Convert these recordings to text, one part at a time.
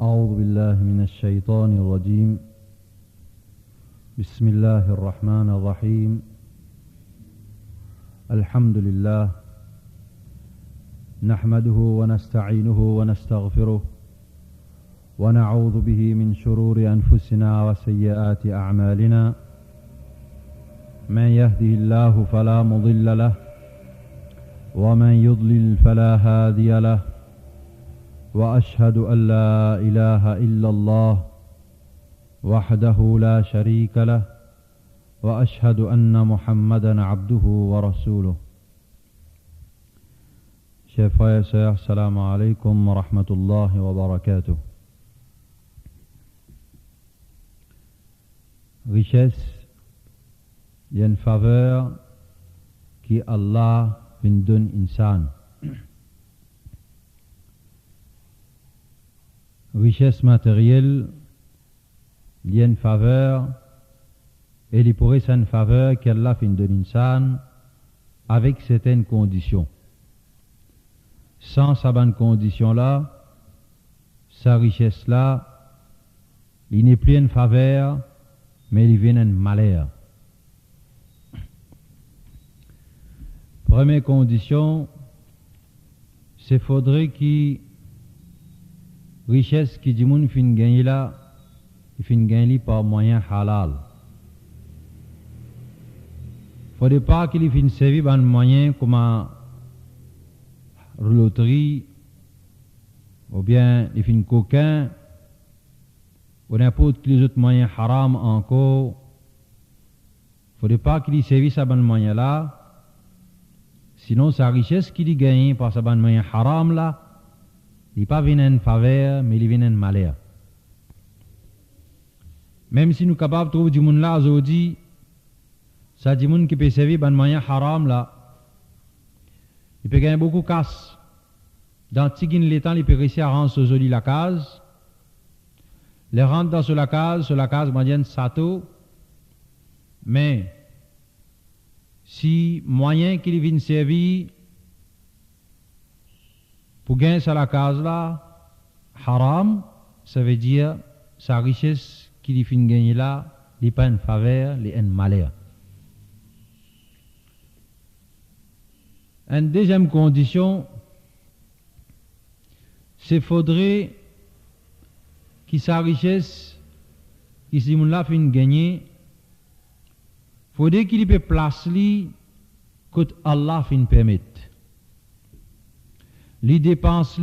أعوذ بالله من الشيطان الرجيم. بسم الله الرحمن الرحيم. الحمد لله نحمده ونستعينه ونستغفره ونعوذ به من شرور أنفسنا وسيئات أعمالنا. من يهده الله فلا مضل له ومن يضلل فلا هادي له، وأشهد أن لا إله إلا الله وحده لا شريك له، وأشهد أن محمدا عبده ورسوله. Chers frères et sœurs, salam alaikum wa rahmatullahi wa barakatuh. Richesse, il y a une faveur qui Allah donne insan. Richesse matérielle, il y a une faveur, et il pourrait être une faveur qu'Allah donne insan avec certaines conditions. Sans sa bonne condition-là, sa richesse-là, il n'est plus une faveur, mais il vient un malheur. Première condition, c'est faudrait que richesse qui dit moun fin gagner là, il fin gagner par moyen halal. Faudrait pas qu'il fin servi par un moyen comme la loterie, ou bien il fin coquin, ou n'importe quel autre moyen haram encore. Faudrait pas qu'il servi ça par un moyen là. Sinon, sa richesse qu'il y gagne par sa bonne moyen haram là, il n'est pas venu en faveur, mais il vient en malheur. Même si nous sommes capables de trouver du monde là aujourd'hui, ça du monde qui peut servir bonne moyen haram là, il peut gagner beaucoup de casse. Dans Tigin l'étang, il peut réussir à rendre ce joli la case. Les rentre dans la case, moyenne sato, mais si moyen qu'il vienne servir pour gagner sur la case là, haram, ça veut dire sa richesse qu'il vient gagner là, il n'est pas une faveur, il est un malheur. Une deuxième condition, c'est faudrait que sa richesse, que si moun la fin gagner, faudrait qu'il peut placer que Allah fin permette. Les dépenses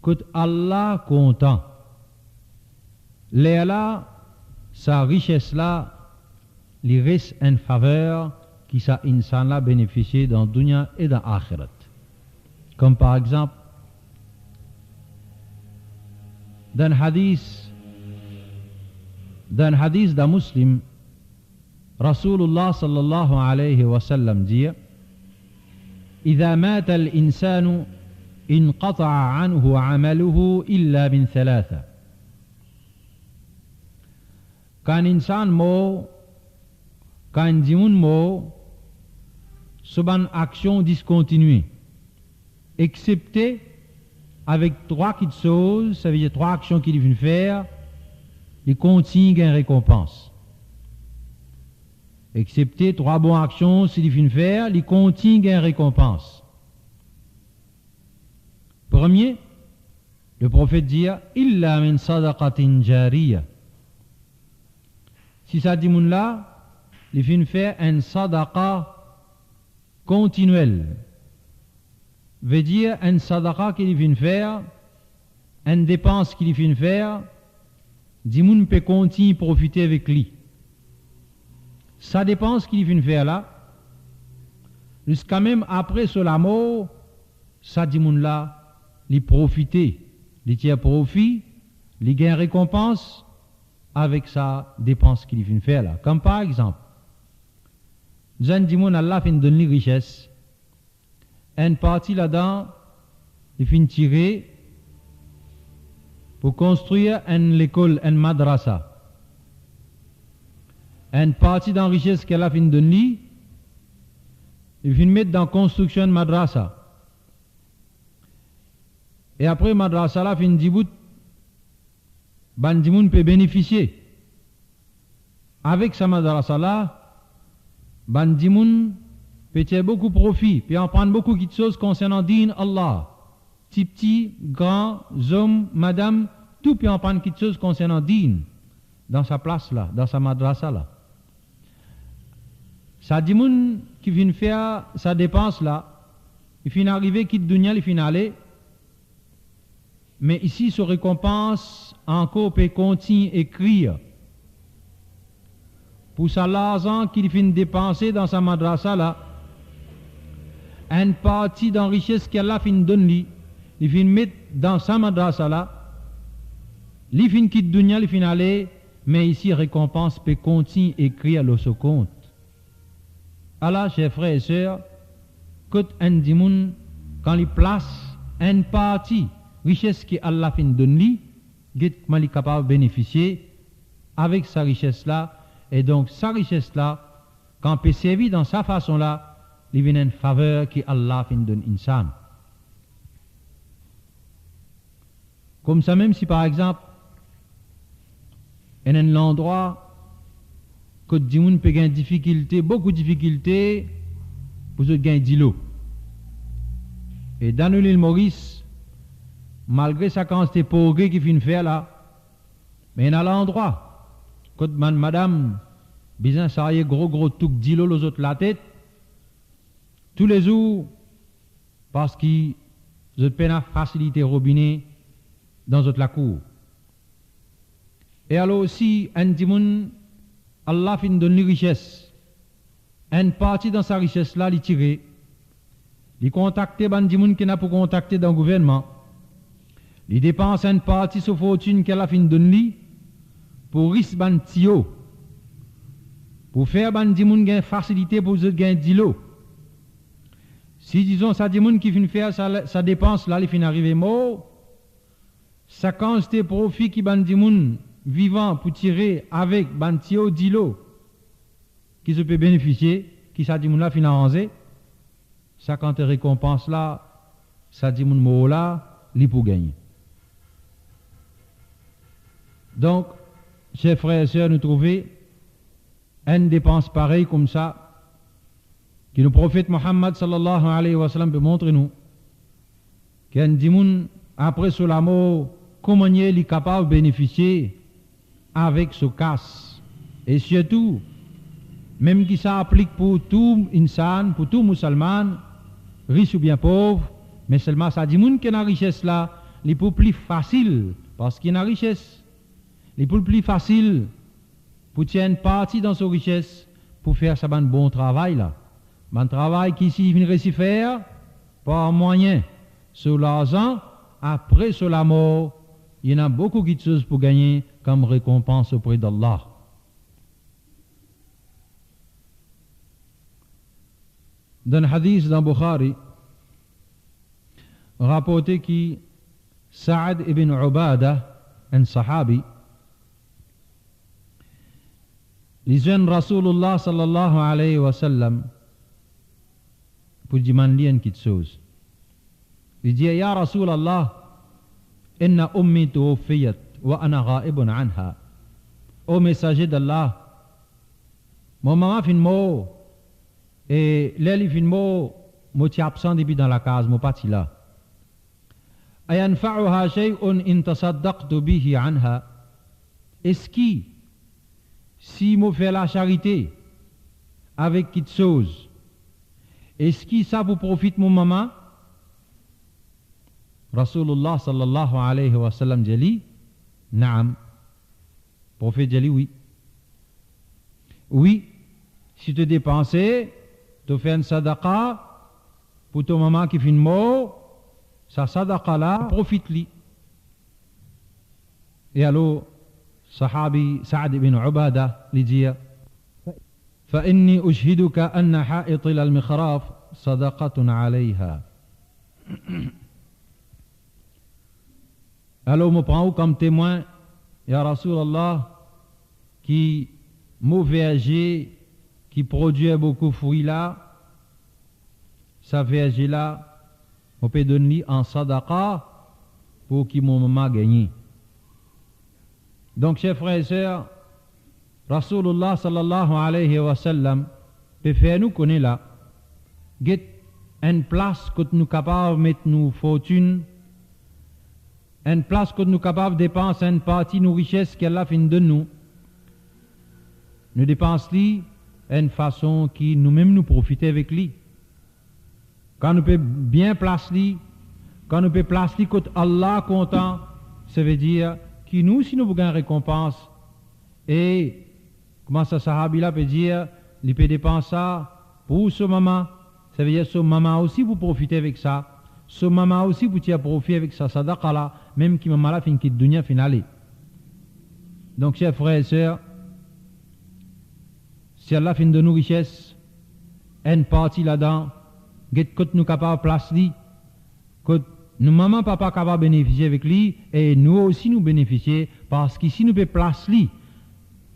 que Allah content. Là, sa richesse là, il reste en faveur qui sa insan là bénéficier dans dunya et dans akhirat. Comme par exemple, dans le hadith d'un muslim, Rasulullah sallallahu alayhi wa sallam dit: إذا مات الإنسان انقطع عنه عمله إلا من ثلاثة. Quand insan mort, quand dimoun mort, son action discontinue, excepté avec trois petites choses, ça veut dire trois actions qu'il vient faire, il continue une récompense. Excepté trois bonnes actions, s'il vient faire, il continue une récompense. Premier, le prophète dit: Illa min sadaqatin jariya. Si ça dit moun là, il vient faire un sadaqa continuel. Veut dire un sadaqa qu'il vient faire, une dépense qu'il vient faire, dit moun peut continuer profiter avec lui. Ça dépend ce qu'il vient faire là. Jusqu'à même après la mort, ça dit moun là, il profite, il tient profit, il gagne récompense avec sa dépense qu'il vient faire là. Comme par exemple, nous avons dit moun Allah fin donner richesse. Une partie là-dedans, il fin tirer pour construire une école, une madrasa. Une partie dans la richesse qu'elle a fin donner, il fin mettre dans la construction de madrasa. Et après madrasa là fin dit bout Bandimoun peut bénéficier. Avec sa madrasa là, Bandimoun peut tirer beaucoup profit, puis en prendre beaucoup de choses concernant din Allah. Petit, grand, hommes, madame, tout peut en prendre quelque chose concernant din dans sa place là, dans sa madrasa là. Ça dit moun qui vient faire sa dépense là, il finit arriver quitte dunya, il finit aller. Mais ici, sa récompense encore peut continuer à écrire. Pour ça, l'argent qu'il finit dépenser dans sa madrasa là, une partie dans la richesse qu'elle a fin donne lui, il finit mettre dans sa madrasa là, il finit quitte dunya, il finit aller, mais ici, récompense peut continuer à écrire le second compte. Alors, chers frères et sœurs, quand il place une partie richesse que Allah fin donne lui, il est capable de bénéficier avec sa richesse là, et donc sa richesse là, quand peut servir dans sa façon là, il vient une faveur que Allah fin donne insan. Comme ça, même si par exemple, il y a un endroit que Dimoun peut gagner difficulté, beaucoup de difficultés pour gagner de l'eau. Et dans l'île Maurice, malgré sa quantité pauvre qu'il vient faire là, mais il y a l'endroit, quand madame, bien ça y est, gros tout d'îlot aux autres la tête, tous les jours, parce qu'ils ont peine à faciliter le robinet dans la cour. Et alors aussi, un Dimoun, Allah fin donne une richesse. Une partie dans sa richesse là, il tire. Il contacte Bandimoun qui n'a pas contacté dans le gouvernement. Il dépense une partie de sa fortune qu'elle a fin donne lui pour risque Bantio. Pour faire Bandimoun gain facilité pour gagner de l'eau. Si disons ça Dimoun qui fin faire sa dépense là, il fin arriver mort. Sa quantité profit qui Bandimoun vivant pour tirer avec Bantio d'îlot qui se peut bénéficier, qui ça dit moun la fin arrangé, ça quand récompense là, ça dit moun mot là, li pour gagner. Donc, chers frères et sœurs, nous trouvons une dépense pareille comme ça, que le prophète Mohammed sallallahu alayhi wa sallam peut montrer nous, qu'un dimoun, après sur la mort, comment il est capable de bénéficier avec ce casse. Et surtout, même qui ça applique pour tout insan, pour tout musulman, riche ou bien pauvre, mais seulement ça dit moun qui a la richesse là, il est plus facile, parce qu'il a la richesse, il est plus facile pour tirer une partie dans sa richesse, pour faire ça bon travail là. Bon travail qui ici vient réussir faire, par moyen, sur l'argent, après sur la mort, il y en a beaucoup de choses pour gagner comme récompense auprès d'Allah. Dans le hadith dans Bukhari, rapporté qui Sa'ad ibn Ubada, un sahabi, les jeunes Rasulullah sallallahu alayhi wa sallam, pour demander une petite chose. Il dit, Ya Rasulallah, inna ummi tuwfiyat wa ana ghaibun anha. Ô messager d'Allah, mon maman fin mort, et l'elle fin mort, moi t'es absent depuis dans la case, moi parti là. Ayanfa'uha shay'un in tasaddaqtu bihi anha. Est-ce qui, si moi fais la charité avec quelque chose, est-ce que ça vous profite mon maman? Rasulullah sallallahu alayhi wa sallam dit, Naam. Prophète dit oui. Oui, si tu dépensais, tu fais une sadaqa pour ton maman qui finit mort, sa sadaqa là, profite-lui. Et alors, sahabi Sa'ad ibn Ubada lui dit, فإني أشهدك أن حائط المخراف صدقة عليها. Alors, me prends comme témoin, Ya Rasulallah, qui mon verger, qui produit beaucoup de fruits là, sa verger là, on peut donner en sadaqa pour qu'il mon maman gagne. Donc, chers frères et sœurs, Rasulullah sallallahu alayhi wa sallam peut faire nous connaître là, get une place que nous capables de mettre nos fortunes, une place que nous capables de dépenser une partie de nos richesses qu'elle a fin de nous. Nous dépensons une façon qui nous-mêmes nous profiter avec lui. Quand nous pouvons bien placer, quand nous pouvons placer côté Allah content, ça veut dire que nous, si nous voulons une récompense, et comment ça, Sahabi là peut dire, il peut dépenser ça pour ce maman, ça veut dire ce maman aussi vous profitez avec ça, ce maman aussi vous tirez profit avec ça, sadaqa là, même qui maman là fin quitte dunya finale. Donc, chers frères et sœurs, si Allah fin de nos richesses, une partie là-dedans, que nous capables de placer, que nous maman papa capables de bénéficier avec lui, et nous aussi nous bénéficier, parce qu'ici nous pouvons placer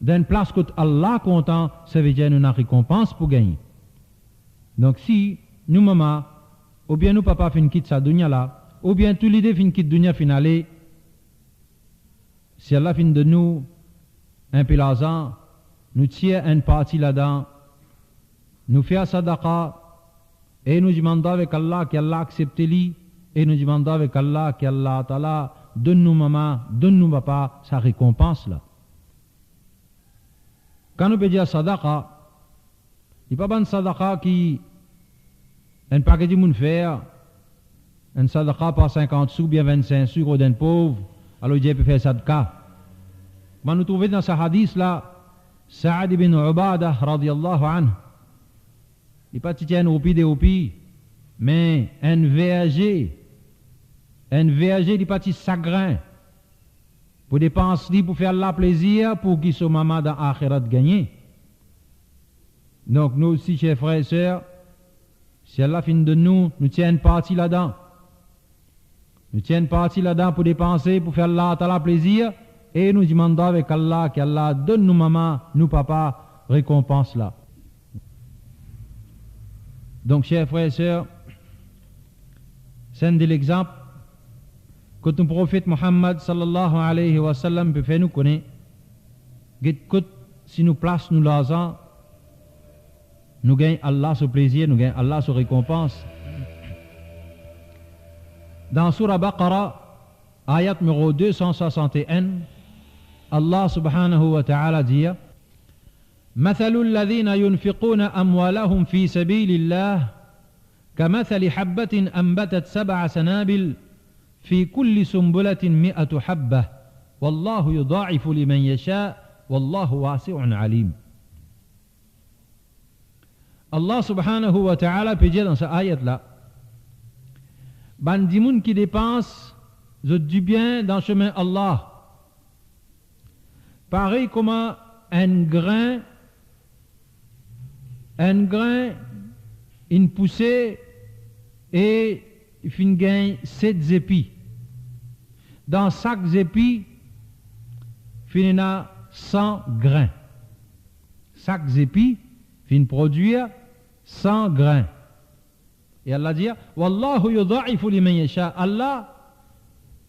dans une place que Allah content, ça veut dire nous avons une récompense pour gagner. Donc si nous maman, ou bien nous papa fin quitte sa dunya là, ou bien tous les deux fin quitte dunya finale, si Allah fin de nous un peu l'argent, nous tire une partie là-dedans, nous fait sadaqa, et nous demandons avec Allah qu'Allah accepte lui, et nous demandons avec Allah qu'Allah Ta'ala donne-nous maman, donne-nous papa sa récompense là. Quand nous peut dire sadaqa, il n'y a pas de sadaqa qui un paquet de monde faire, un sadaqa par 50 sous, bien 25 sous, ou d'un pauvre, alors Dieu peut faire sadaqa. Mais nous trouvons dans ce hadith là, Sa'ad ibn Ubadah radiyallahu anhu, il n'est pas un roupi des roupis, mais un verger, il n'est pas sagrin, pour dépenser, pour faire la plaisir, pour qu'il soit maman dans l'akhirat gagner. Donc nous aussi, chers frères et sœurs, si Allah fin de nous, nous tient une partie là-dedans. Nous tient une partie là-dedans pour dépenser, pour faire la plaisir, et nous demandons avec Allah qu'Allah donne nous maman, nous papa, récompense là. Donc, chers frères et sœurs, c'est un de l'exemple que le prophète Muhammad sallallahu alayhi wa sallam peut faire nous connaître. Si nous plaçons nous l'argent, nous gagnons Allah ce plaisir, nous gagnons Allah ce récompense. Dans Surah Baqarah, ayat numéro 261, Allah subhanahu wa ta'ala dit مثل الذين ينفقون أموالهم في سبيل الله كمثل حبة أنبتت 7 سنابل في كل سنبلة 100 حبة والله يضاعف لمن يشاء والله واسع عليم. Allah subhanahu wa ta'ala peut dire dans cette ayat-là, bandimoun qui dépense du bien dans le chemin Allah, pareil comme un grain, une poussée et il fin gagne 7 épis. Dans chaque épi, il y a 100 grains. Chaque épi fin produire 100 grains. Et Allah dit, Wallahu yudha'ifu liman yasha. Allah,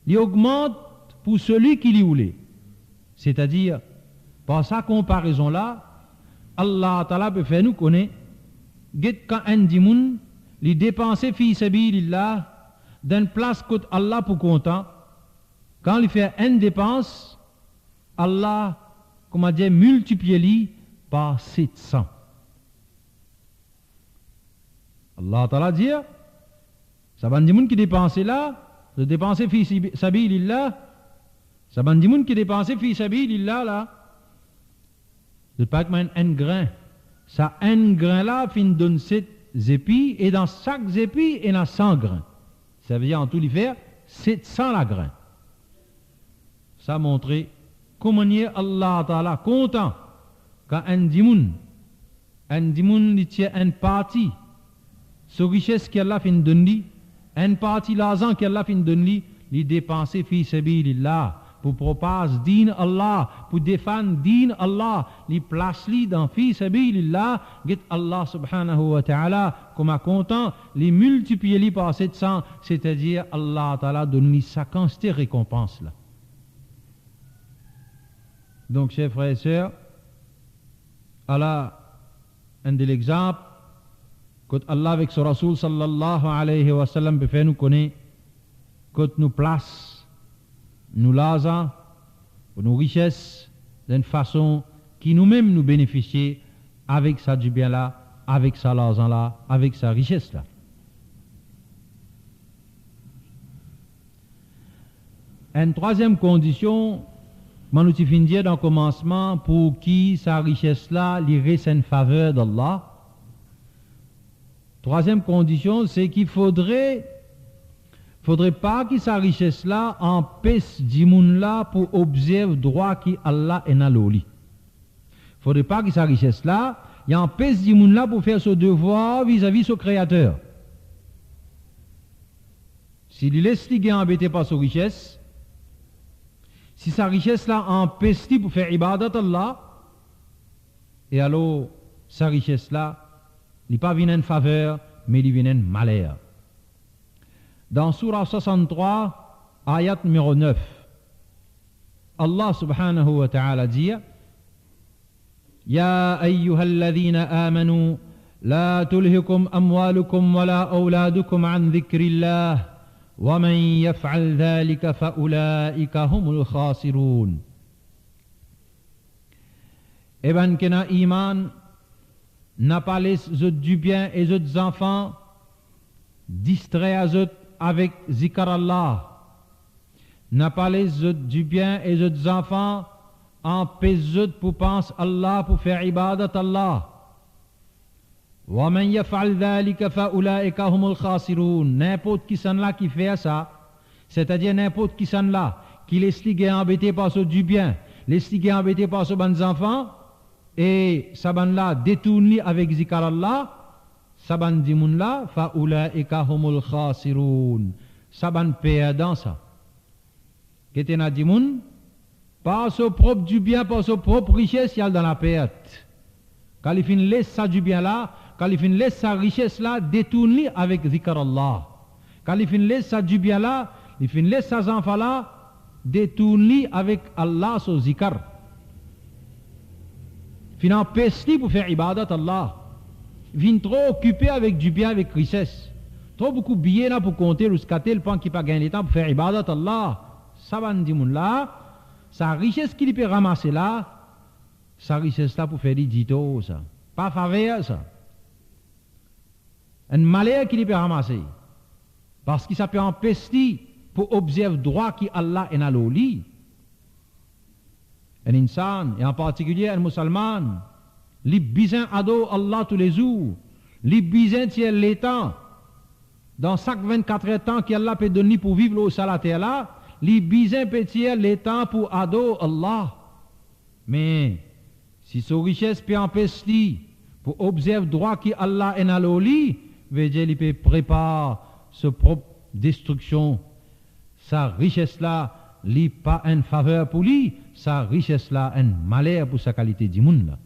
il augmente pour celui qui lui voulait. C'est-à-dire, par sa comparaison-là, Allah Ta'ala peut faire nous connaître, quand un dimoun, il dépense fi sabilillah, d'une place que Allah pour content, quand il fait une dépense, Allah, comment dire, multiplie par 700. Allah Ta'ala dit, ça va dimoun qui dépense là, de dépenser fi sabilillah, ça va dimoun qui dépense fi sabilillah là, de pas un grain. Ça, un grain là, fin donne 7 épis, et dans chaque épi, il y a 100 grains. Ça veut dire en tout les faire 700 la grains. Ça montre comment Allah Ta'ala content quand un dimoun, il tient une partie, ce richesse qu'Allah fin donne, une partie l'argent qu'Allah fin donne, il dépenser fi sabilillah. Pour propager din Allah, pour défendre din Allah, les places dans fi sabilillah, get Allah subhanahu wa ta'ala, comme à content, les multiplier par 700, c'est-à-dire Allah ta'ala donne sa quantité récompense là. Donc, chers frères et sœurs, Allah, un de l'exemple, que Allah avec son Rasoul sallallahu alayhi wa sallam peut faire nous connaître, que nous place, nous l'argent, nos richesses, d'une façon qui nous-mêmes nous bénéficie avec ça du bien là, avec ça l'argent là, avec sa richesse là. Une troisième condition, moi nous t'ai dire dans le commencement, pour qui sa richesse là, l'irait une faveur d'Allah. Troisième condition, c'est qu'il faudrait pas que sa richesse là empêche du monde là pour observer droit qui Allah est dans l'oli. Faudrait pas que sa richesse là, il empêche du monde là pour faire son devoir vis-à-vis son créateur. S'il laisse les gars embêtés par sa richesse, si sa richesse là empêche pour faire ibadat Allah, et alors sa richesse là, il n'est pas venu en faveur, mais il vient en malheur. Dans Surah 63, ayat numéro 9, Allah subhanahu wa ta'ala dit Ya ayyuhalladhina amanu la tulhikum amwalukum wa la awladukum an dhikrillah وَمَنْ يَفْعَلْ ذَلِكَ فَأُولَٰئِكَ هُمُ الْخَاسِرُونَ. Eh bien, kena iman, n'a pas les autres du bien et les autres enfants, distrait les autres avec zikr Allah. N'a pas les autres du bien et les autres enfants, empêche les autres pour penser Allah, pour faire ibadat Allah. وَمَنْ يَفْعَلْ ذَلِكَ فَأُولَٰئِكَ هُمُ الْخَاسِرُونَ. N'importe qui s'en là qui fait ça, c'est-à-dire n'importe qui s'en là qui laisse les gars embêtés par ce du bien, laisse les gars embêtés par ce bonnes enfants, et ça ban là détourné avec zikr Allah, ça ban di moun là, فَأُولَٰئِكَ هُمُ الْخَاسِرُونَ. Ça ban perdant ça. Qu'est-ce que di moun? Par ce propre du bien, par ce propre richesse, il y a dans la perte. Quand il finit laisse ça du bien là, quand il finit laisse sa richesse là, détourne avec zikr Allah. Quand il finit laisse ça du bien là, il finit laisse sa enfants là, détourne avec Allah son zikr. Il empêche pour faire ibadat Allah. Il vient trop occupé avec du bien, avec richesse. Trop beaucoup de billets là pour compter, ou scatter le pan qui pas gagner le temps pour faire ibadat Allah. Ça va dire là, sa richesse qu'il peut ramasser là, sa richesse là pour faire des ditos, ça. Pas faveur, ça. Un malheur qu'il peut ramasser. Parce qu'il s'appelle empêcher pour observer droit qui Allah est dans l'oli. Un insan, et en particulier un musulman, les besoins ado Allah tous les jours, les besoins tiers l'état, dans chaque 24 heures temps qu'Allah peut donner pour vivre au salat là, les besoins peut tiers l'état pour ado Allah. Mais, si son richesse peut empêcher pour observer droit qui Allah est dans l'oli, veut dire qu'il peut préparer sa propre destruction. Sa richesse là, n'est pas une faveur pour lui, sa richesse là, un malheur pour sa qualité du monde là.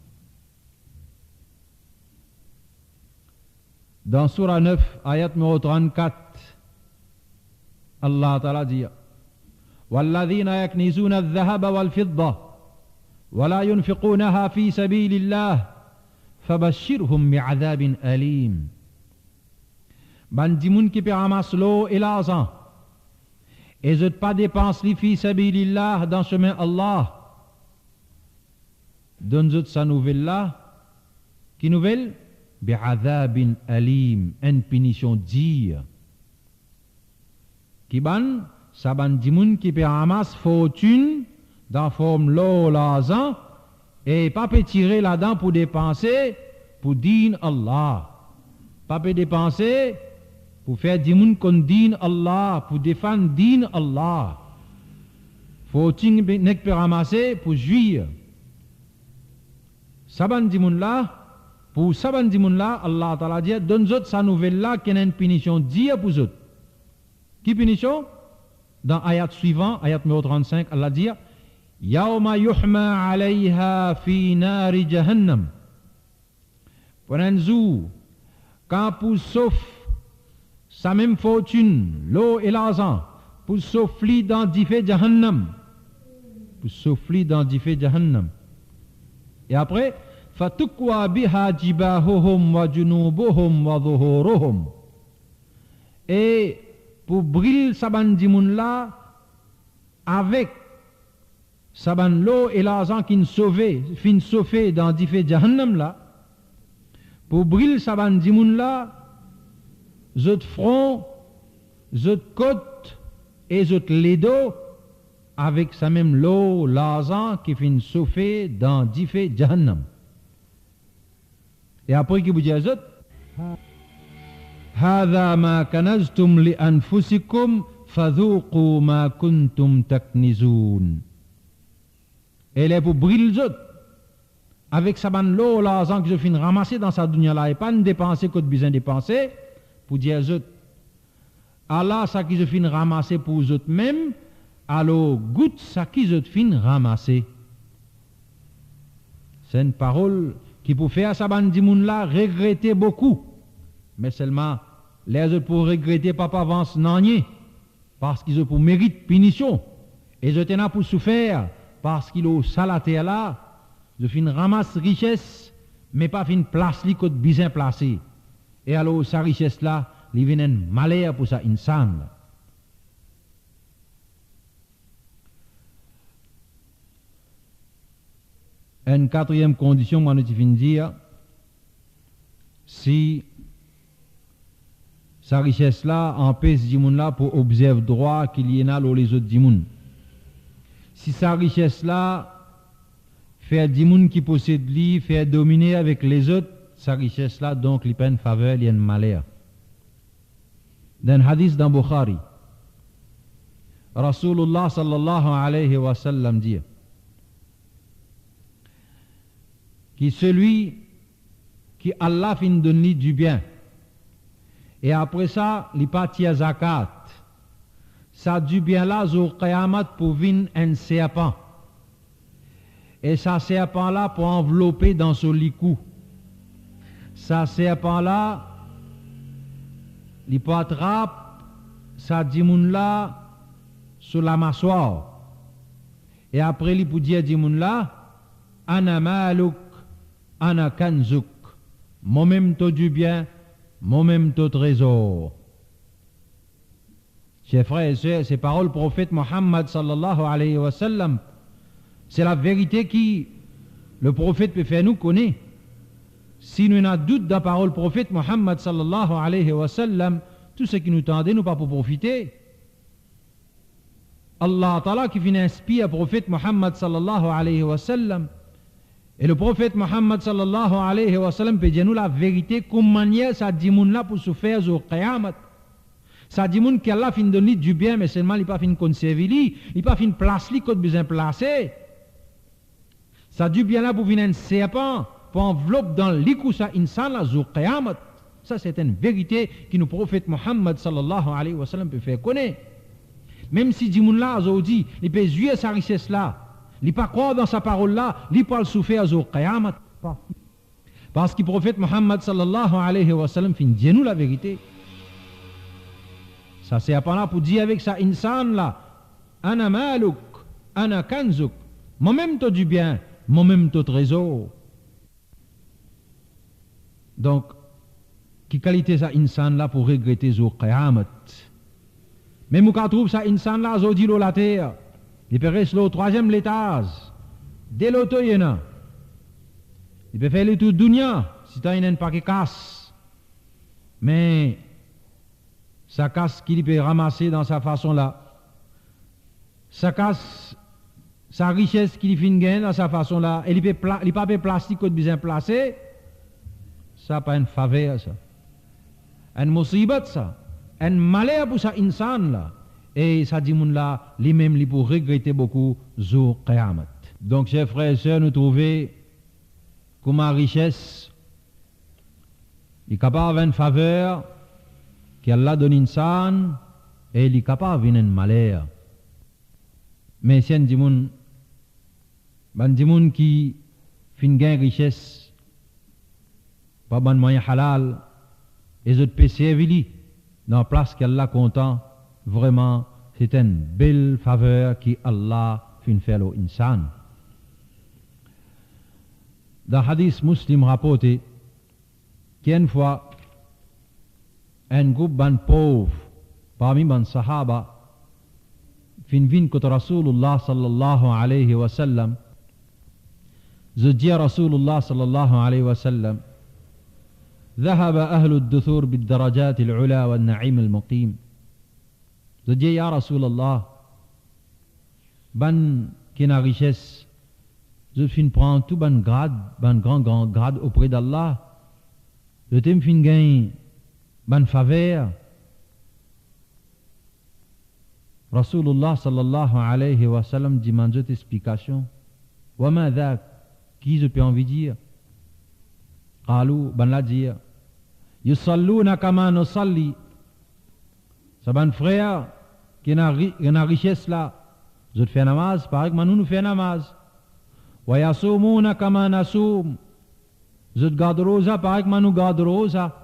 Dans Surah 9, ayat numéro 34, Allah Ta'ala dit وَالَّذِينَ يَكْنِزُونَ الذَّهَبَ وَالْفِضَّةَ وَلَا يُنْفِقُونَهَا فِي سَبِيلِ اللَّهِ فَبَشِّرْهُمْ بِعَذَابٍ أَلِيمٍ. Bandi moun qui peut ramasser l'eau et l'argent, et ne pas dépenser fi sabilillah dans le chemin Allah. Donne-nous sa nouvelle là. Qui nouvelle? Bi'adhabin alim, une punition dure. Qui ban? Sa bandi moun qui peut ramasser fortune dans forme l'eau, l'argent, et pas peut tirer là-dedans pour dépenser pour din Allah. Pas peut dépenser pour faire du monde qu'on dîne Allah, pour défendre dîne Allah. Faut-il n'est que ramasser pour jouir. Saban di moun là, pour saban di moun là, Allah Ta'ala dit, donne-nous sa nouvelle là, qu'il y a une punition dire pour eux. Qui punition? Dans ayat suivant, ayat numéro 35, Allah dit, Yawma yuhma alayha fi nari jahannam. Pour un jour, quand pour sauf sa même fortune, l'eau et l'argent, pour souffler dans différents jahannam. pour souffler dans du feu Jahannam. Et après, fatukwa biha jibahuhum wa junubuhum wa dhuhuruhum. Et pour brûler saban dimoun là avec saban l'eau et l'argent qui fin sauvé dans du feu Jahannam là, pour brûler saban dimoun là, zot front, zot côte et zot ledo avec sa même l'eau, l'argent qui fin sauvé dans du feu Jahannam. Et après qui vous dit à zot, هذا ما كنزتم لأنفسكم فذوقوا ما كنتم تكنزون. Elle est pour brûler les autres. Avec sa ban l'eau, l'argent que je finis ramasser dans sa dunya là, et pas ne dépenser que de besoin dépenser, pour dire aux autres, Allah, ça qui je finis ramasser pour eux autres même, alors goûte ça qui je finis ramasser. C'est une parole qui peut faire sa ban dimoun là regretter beaucoup. Mais seulement, les autres pour regretter, papa avance n'en parce qu'ils ont pour mérite punition. Et je t'en ai pour souffrir, parce qu'ils ont salaté là, je fin ramasse richesse, mais pas fin place li côté bien placé. Et alors, sa richesse là, il vient un malheur pour sa insan. Une quatrième condition, moi, je viens dire, si sa richesse là empêche Dimoun là pour observer droit qu'il y en a dans les autres Dimoun. Si sa richesse là fait Dimoun qui possède lui, fait dominer avec les autres, sa richesse là donc il peine faveur, il y a un malheur. Dans le hadith dans Bukhari, Rasulullah sallallahu alayhi wa sallam dit qui celui qui Allah fin donne du bien, et après ça, il partit à zakat. Ça du bien là, au Qiyamat pour venir un serpent. Et ça serpent là pour envelopper dans son licou. Ça serpent là, il peut attraper ça dimoun là sur la mâchoire. Et après, il peut dire dimoun là, ana malouk, ana kanzouk. Moi-même, tout du bien. Moi-même ton trésor. Chers frères et sœurs, ces paroles du prophète Mohammed sallallahu alayhi wa sallam, c'est la vérité qui le prophète peut faire nous connaître. Si nous avons doute dans la parole du prophète Mohammed sallallahu alayhi wa sallam, tout ce qui nous tendait, nous pas pour profiter. Allah Ta'ala qui vient inspirer le prophète Mohammed sallallahu alayhi wa sallam, et le prophète Mohammed sallallahu alayhi wa sallam peut dire nous la vérité, comme manière ça dit moun là pour se faire au Qiyamat. Ça dit moun qu'Allah fin donner du bien, mais seulement il pas fin conserver lui, il pas fin place lui côté besoin placer. Ça du bien là pour venir un serpent, pour envelopper dans l'ikou ça insan là au Qiyamat. Ça c'est une vérité que le prophète Mohammed sallallahu alayhi wa sallam peut faire connaître. Même si dit moun là aujourd'hui, il peut jouer sa richesse là. Il ne pas croire dans sa parole là, il peut le souffrir au Qiyamat. Parce que le prophète Mohammed sallallahu alayhi wa sallam fin dit nous la vérité. Ça c'est pas là pour dire avec ça insan là, ana malouk, ana kanzouk. Moi-même t'as du bien, moi-même t'as trésor. Donc, qui qualité ça insan là pour regretter au Qiyamat. Même quand on trouve ça insan là aujourd'hui dans la terre. Il peut rester au troisième étage. Dès l'auto, il y en a. Il peut faire le tout dunya si tu as une paquet casse. Mais sa casse qu'il peut ramasser dans sa façon là. Sa casse, sa richesse qu'il fait gagner dans sa façon là. Et il peut pas plastique que bien placé. Ça pas une faveur ça. Un musibat ça. Un malheur pour ça insan là. Et ça dit moun là, lui-même, lui pour regretter beaucoup, Zou Qiyamat. Donc, chers frères et sœurs, nous trouvons que ma richesse est capable d'une faveur qu'Allah donne insan et il est capable d'un malheur. Mais si on dit moun qui fin gain richesse, pas bon moyen halal, et autres peut servir dans la place qu'Allah content. Vraiment, c'est une belle faveur qu'Allah fin faire l'insan. Dans hadith muslim rapporté qu'une fois un groupe de pauvres parmi les sahaba fin vin contre Rasulullah sallallahu alayhi wa sallam. Je dis à Rasulullah sallallahu alayhi wa sallam ذهب أهل الدثور بالدرجات العلا والنعيم المقيم. Je dis ya Rasulallah, ban qui n'a richesse, je fin prendre tout ban grade, ban grand grade auprès d'Allah. Je t'aime fin gain ban faveur. Rasulullah sallallahu alayhi wa sallam demande cette explication. Wa ma dhak, qui je peux envie dire? قالوا ban la dire yusalluna kama nusalli. Ça ban frère qui n'a richesse là, je te fais namaz pareil que nous fait namaz. Wa yasumuna kama nasum, je te garde rosa pareil que nous garde rosa.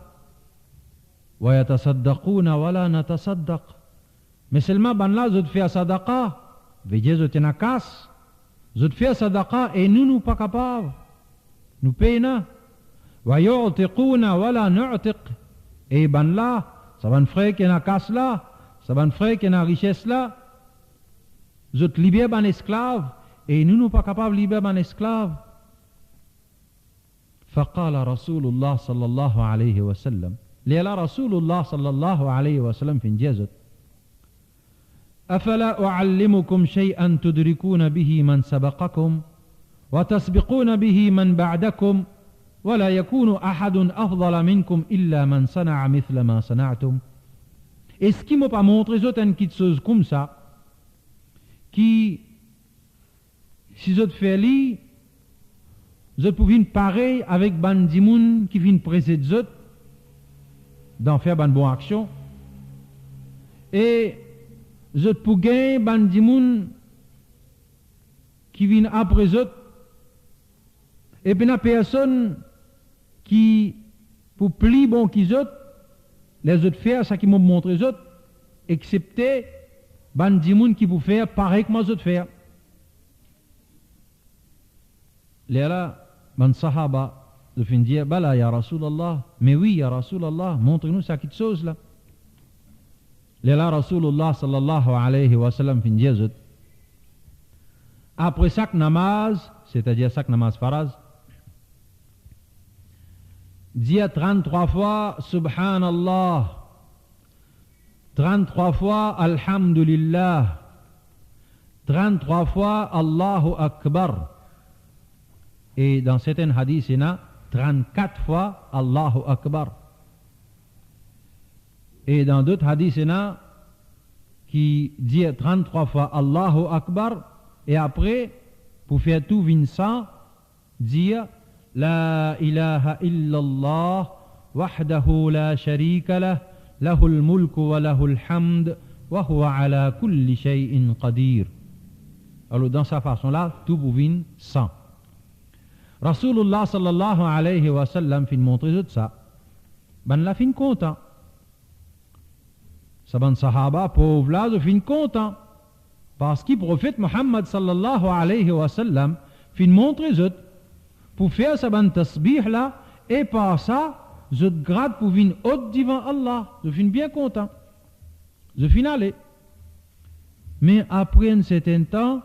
Wa yatasaddaquna wala natasaddaq, mais seulement ban là je te fais sadaqa, veut dire je te nakas, je te fais sadaqa et nous pas capables, nous payons. وَيُعْتِقُونَ وَلَا نُعْتِقْ. Et ban là, ça ban frère qui n'a casse là, ça ban frère qui n'a richesse là, je te libère ban esclave, et nous pas capables de libérer ban esclave. فقال رسول الله صلى الله عليه وسلم, ليلا رسول الله صلى الله عليه وسلم في جازت أفلا أعلمكم شيئا تدركون به من سبقكم وتسبقون به من بعدكم ولا يكون أحد أفضل منكم إلا من صنع مثل ما صنعتم. Est-ce qu'il m'a pas montré une petite chose comme ça qui, si je te fais lire, je peux venir pareil avec bandimoun qui viennent précéder les autres d'en faire une bonne action, et je peux gagner bandimoun qui viennent après les autres, et puis la personne qui, pour plus bon qu'ils autres, les autres faire ça qui m'ont montré les autres, excepté bandimoun qui peut faire pareil que moi les autres faire. Là, ban sahaba de fin dire, bala ya Rasulallah, mais oui ya Rasulallah, montre-nous ça quelque chose là. Là, Rasulullah sallallahu alayhi wa sallam fin dire, après chaque namaz, c'est-à-dire chaque namaz faraz, dire 33 fois Subhanallah, 33 fois Alhamdulillah, 33 fois Allahu Akbar. Et dans certains hadiths, il y a 34 fois Allahu Akbar. Et dans d'autres hadiths, il y a qui dit 33 fois Allahu Akbar. Et après, pour faire tout Vincent, dire La ilaha illallah wahdahu la sharika lah lahul mulku wa lahul hamd wa huwa ala kulli shay'in qadir. Alors dans sa façon-là, tout pour Vincent. Rasulullah sallallahu alayhi wa sallam fin montrer tout ça. Ben la fin content. Ça ban sahaba pauvre là, je fin content. Parce que le prophète Muhammad sallallahu alayhi wa sallam fin montrer tout. Pour faire ça ban tasbih là, et par ça, je grade pour venir haut devant Allah. Je fin bien content. Je fin aller. Mais après un certain temps,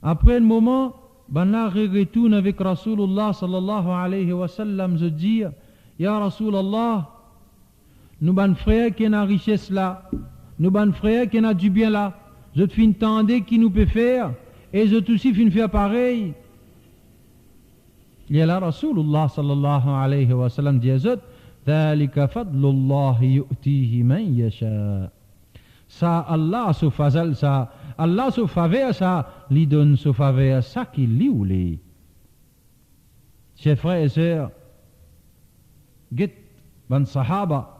après un moment, ben là, retourne avec Rasulullah sallallahu alayhi wa sallam, je dis, Ya Rasulallah, nous ban frères qui ont richesse là, nous ban frères qui ont du bien là, je te fin tendre qui nous peut faire, et je te aussi fin faire pareil. Il y a là Rasulullah sallallahu alayhi wa sallam dit, ذلك فضل الله يؤتيه من يشاء. Ça, Allah se faisait ça. Allah se faveur ça, lui donne se faveur ça qu'il lui voulait. Chers frères et sœurs, get ban sahaba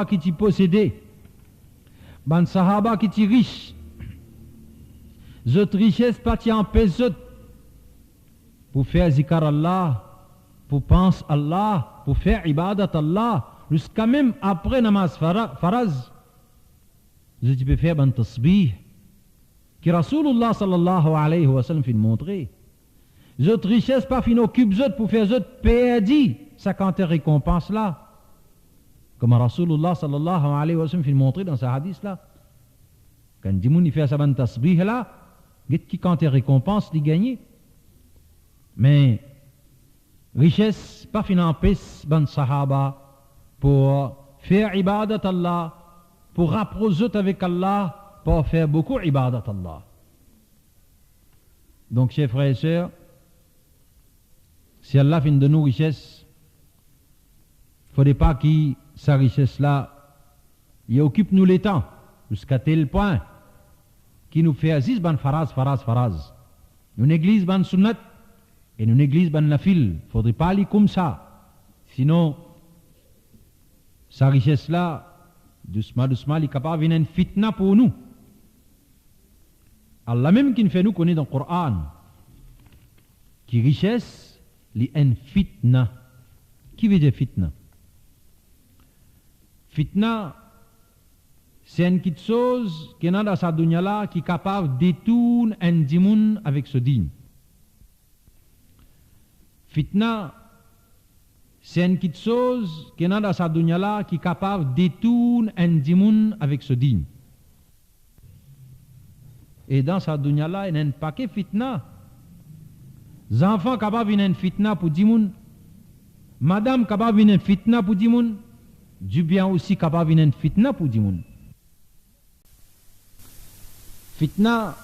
qui t'y possédait, ban sahaba qui t'y riche, zot richesse pas t'y empêche pour faire zikar Allah, pour penser Allah, pour faire ibadat Allah, jusqu'à même après namaz faraz. tu peux faire un tasbih, qui Rasulullah sallallahu alayhi wa sallam fin montrer. Autres richesses pas fin occupe pour faire autres perdu, ça quand récompense là. Comme Rasulullah sallallahu alayhi wa sallam fin montrer dans sa hadith là. Quand Dimoun il fait sa ban tasbih là, qui quand récompense il gagne. Mais richesse pas fin empêche ban sahaba pour faire ibadat Allah, pour rapprocher avec Allah, pour faire beaucoup ibadat Allah. Donc chers frères et sœurs, si Allah fin de nous richesse, il ne faudrait pas que sa richesse là, il occupe nous les temps, jusqu'à tel point qu'il nous fait aziz ban faraz. Nous néglige ban sunnat et nous néglige ban nafil. Il ne faudrait pas aller comme ça. Sinon, sa richesse là, doucement, il est capable de venir une fitna pour nous. Allah même qui nous fait nous connaître dans le Coran, qui richesse, il une fitna. Qui veut dire fitna? Fitna, c'est une petite chose qui est dans sa dunya là, qui est capable de détourner un dimoun avec ce dîme. Fitna, c'est une petite chose qui est dans sa dunya là, qui est capable de détourner un dimoun avec ce dîme. Et dans sa dunya là, il y a un paquet fitna. Les enfants capables de fitna pour dimoun. Madame capable de fitna pour dimoun. Du bien aussi capable de fitna pour dimoun. Fitna,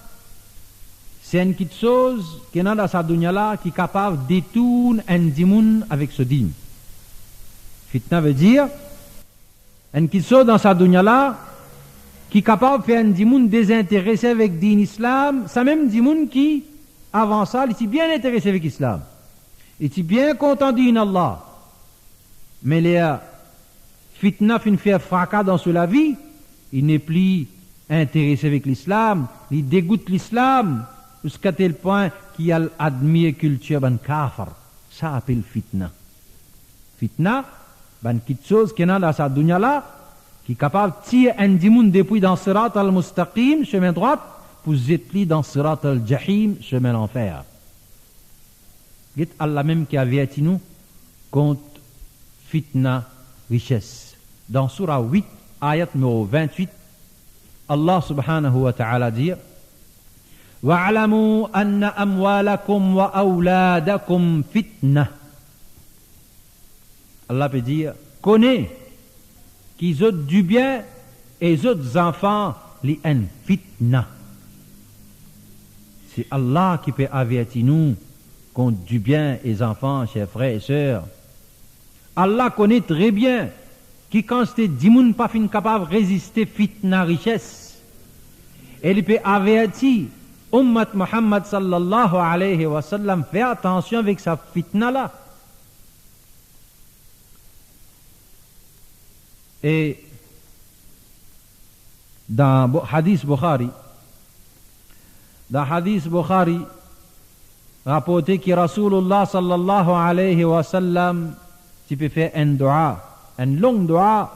c'est une petite chose qui est dans sa dunya là, qui est capable de détourner un dimoun avec ce dîme. Fitna veut dire une petite chose dans sa dunya là, qui est capable de faire un dimoun désintéressé avec din islam, ça même dimoun qui, avant ça, il était bien intéressé avec l'islam. Il était bien content din Allah. Mais les fitna fin faire fracas dans la vie, il n'est plus intéressé avec l'islam, il dégoûte l'islam, jusqu'à tel point qu'il admire culture ban kafir. Ça appelle fitna. Fitna, ban quelque chose qui est dans sa dunya là, qui est capable de tirer un dimoun depuis dans Sirat al-Mustaqim, chemin droit, pour zetli dans Sirat al-Jahim, chemin l'enfer. C'est Allah même qui avertit nous contre fitna, richesse. Dans Surah 8, ayat numéro 28, Allah subhanahu wa ta'ala dit وَاعْلَمُوا أَنَّ أَمْوَالَكُمْ وَأَوْلَادَكُمْ فِتْنَةٌ. Allah peut dire, connais qu'ils ont du bien et les autres enfants, les en fitna. C'est Allah qui peut avertir nous contre du bien et les enfants, chers frères et sœurs. Allah connaît très bien qui quand c'est dimoun pas fin capable de résister fitna richesse. Et il peut avertir Ummat Muhammad sallallahu alayhi wa sallam, fais attention avec sa fitna là. Et dans Hadith Bukhari, rapporté que Rasulullah sallallahu alayhi wa sallam, tu peux faire un dua, une longue dua,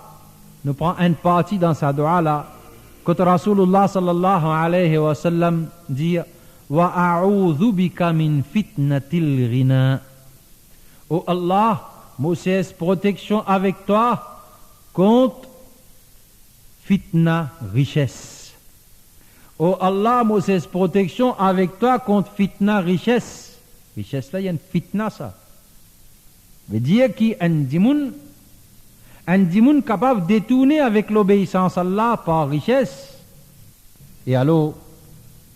nous prenons une partie dans sa dua là, quand Rasulullah sallallahu alayhi wa sallam dit wa a'udhu bika min fitnatil ghina. Oh Allah, moi c'est protection avec toi contre fitna richesse. Oh Allah, moi c'est protection avec toi contre fitna richesse. Richesse là, il y a une fitna ça. Veut dire qu'il y a un dimoun capable de détourner avec l'obéissance à Allah par richesse. Et alors,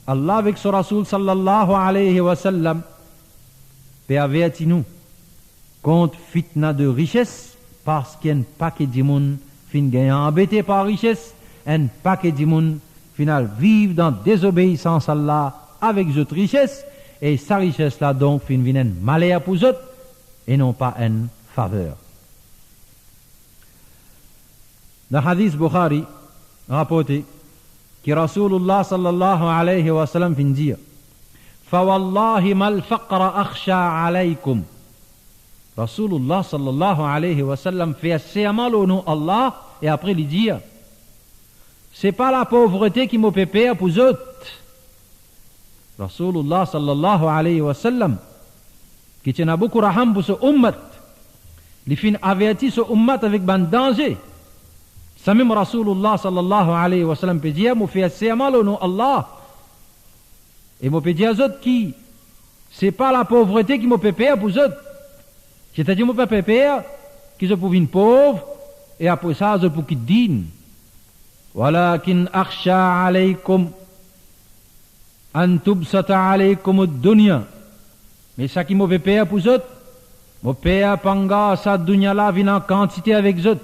Allah avec son Rasoul sallallahu alayhi wa sallam peut avertir nous contre fitna de richesse parce qu'il y a un paquet de dimoun fin gagnant embêté par richesse, un paquet de dimoun final vivent dans désobéissance à Allah avec cette richesse et sa richesse là donc fin vient malheur pour eux et non pas une faveur. Dans Hadith Bukhari, rapporté que Rasulullah sallallahu alayhi wa sallam fin dire فَوَاللَّهِ مَا الْفَقْرَ أَخْشَى عَلَيْكُمْ. Rasulullah sallallahu alayhi wa sallam fait serment au nom Allah et après il dit c'est pas la pauvreté qui m'a fait peur pour autres. Rasulullah sallallahu alayhi wa sallam, qui tient beaucoup raham pour ce ummat, il fin averti ce ummat avec ban danger. Ça même Rasulullah sallallahu alayhi wa sallam peut dire, m'a fait serment au nom Allah. Et m'a peut dire aux autres qui, c'est pas la pauvreté qui m'a fait peur pour autres. C'est-à-dire, m'a fait peur, qu'ils se prouvent pauvres, et après ça, ils pour qu'ils dînent. Walakin akhsha alaykum an tubsata alaykum ad-dunya. Mais ça qui m'a fait peur pour autres, m'a peur panga sa dunya là vient en quantité avec autres.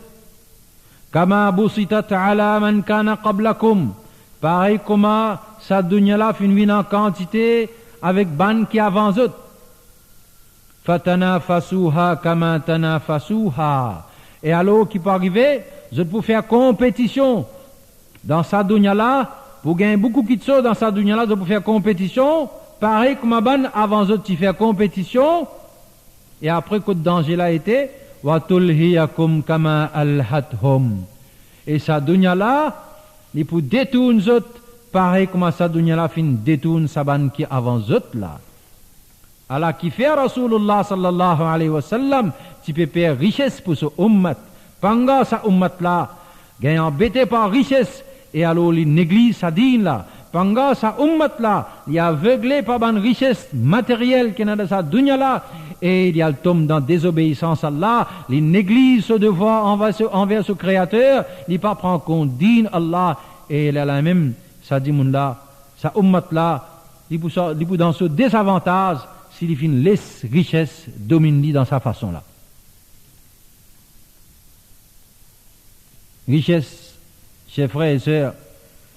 Kama busitat ala man kana qablakum. Pareil comment sa dunya là vient en quantité avec ban qui avant autres. Fatanafasuha kama tanafasuha. Et alors qui peut arriver, je peux faire compétition dans sa dunya là, pour gagner beaucoup de choses dans sa dunya là, je peux faire compétition, pareil comme ban avant autres qui fait compétition, et après que le danger là était, wa tulhiyakum kama alhathum. Et sa dunya là, il peut détourner autres, pareil comme sa dunya là fin détourne sa ban qui avant autres là. Allah qui fait Rasulullah sallallahu alayhi wa sallam, tu peux perdre richesse pour ce ummat. Panga sa ummat là, gagne embêté par richesse, et alors il néglige sa dîne là. Panga sa ummat là, il est aveuglé par une richesse matérielle qui est dans sa dunya là, et il tombe dans désobéissance à Allah, il néglige ce devoir envers ce créateur, il pas prend compte dîne Allah, et il a la même, sa dîne là, sa ummat là, il peut dans ce désavantage, s'il fin laisse richesse domine dans sa façon là. Richesse, chers frères et sœurs,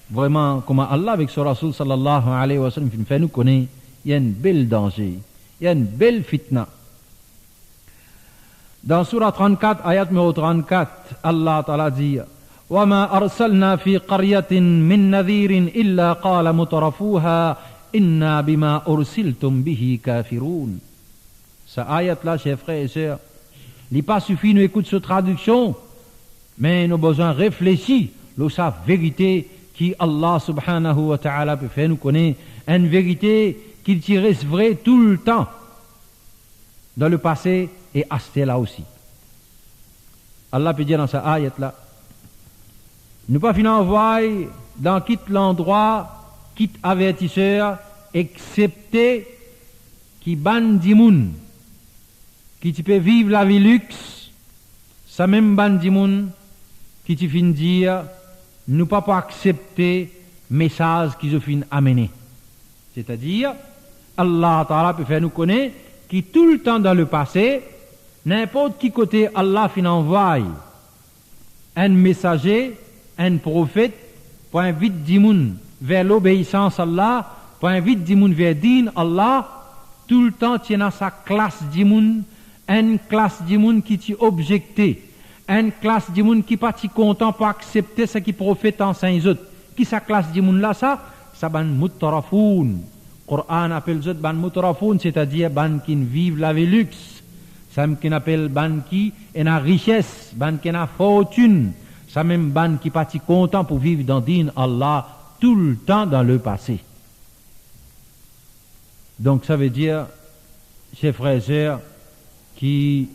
vraiment, comment Allah avec son Rasul sallallahu alayhi wa sallam fait nous connaître, il y a un bel danger, il y a une belle fitna. Dans Surah 34, ayat numéro 34, Allah Ta'ala dit وَمَا أَرْسَلْنَا فِي قَرْيَةٍ مِّن نَذِيرٍ إِلَّا قَالَ مُتْرَفُوهَا Inna bima ursiltum bihi kafirun. Ça ayat là, chers frères et sœurs, il n'est pas suffit nous écouter cette traduction, mais nous avons besoin de réfléchir sur la vérité qui Allah subhanahu wa ta'ala peut faire nous connaître, une vérité qui reste vraie tout le temps, dans le passé et à ce là aussi. Allah peut dire dans sa ayat là, nous pas finir envoyer dans quitte l'endroit quitte avertisseur, excepté qui ban dimoun, qui tu peux vivre la vie luxe, ça même ban dimoun, qui tu fin dire, nous pas accepter message qu'ils ont fin amener. C'est-à-dire, Allah Ta'ala peut faire nous connaître, qui tout le temps dans le passé, n'importe qui côté Allah fin envoie, un messager, un prophète, pour inviter dimoun, vers l'obéissance à Allah, pour inviter des gens vers din Allah, tout le temps, tu as sa classe de gens, une classe de gens qui t'y objecté, une classe de gens qui pas content pour accepter ce qui prophète enseigne les autres. Qui sa classe de gens là, ça ban mutrafoun. Coran appelle les autres ban mutrafoun, c'est-à-dire ban qui vivent la vie luxe. Ça qui appelle ban qui est la richesse, ban qui est la fortune. Ça même ban qui pas content pour vivre dans din Allah, tout le temps dans le passé. Donc ça veut dire, chers frères et sœurs, qui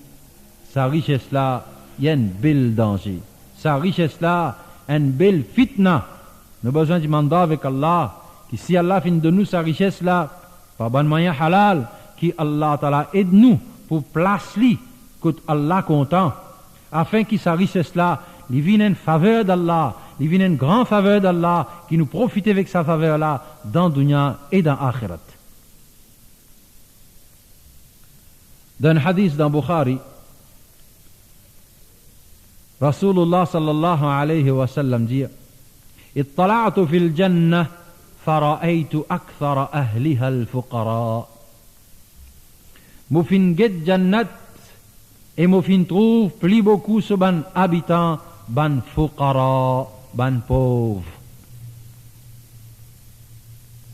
sa richesse là, il y a un bel danger. Sa richesse là, une belle fitna. Nous avons besoin de demander avec Allah, que si Allah finit de nous sa richesse là, par bon moyen halal, qui Allah Ta'ala aide nous pour placer que Allah content, afin que sa richesse là, il vienne une faveur d'Allah, il vient une grande faveur d'Allah qui nous profite avec sa faveur là dans dunya et dans akhirat. Dans un hadith dans Bukhari, Rasulullah sallallahu alayhi wa sallam dit اطلعت في الجنة فرأيت أكثر أهلها الفقراء. Moufin get jannat et moufin trouve plus beaucoup ce ban habitants ban fuqara, ban pauvre.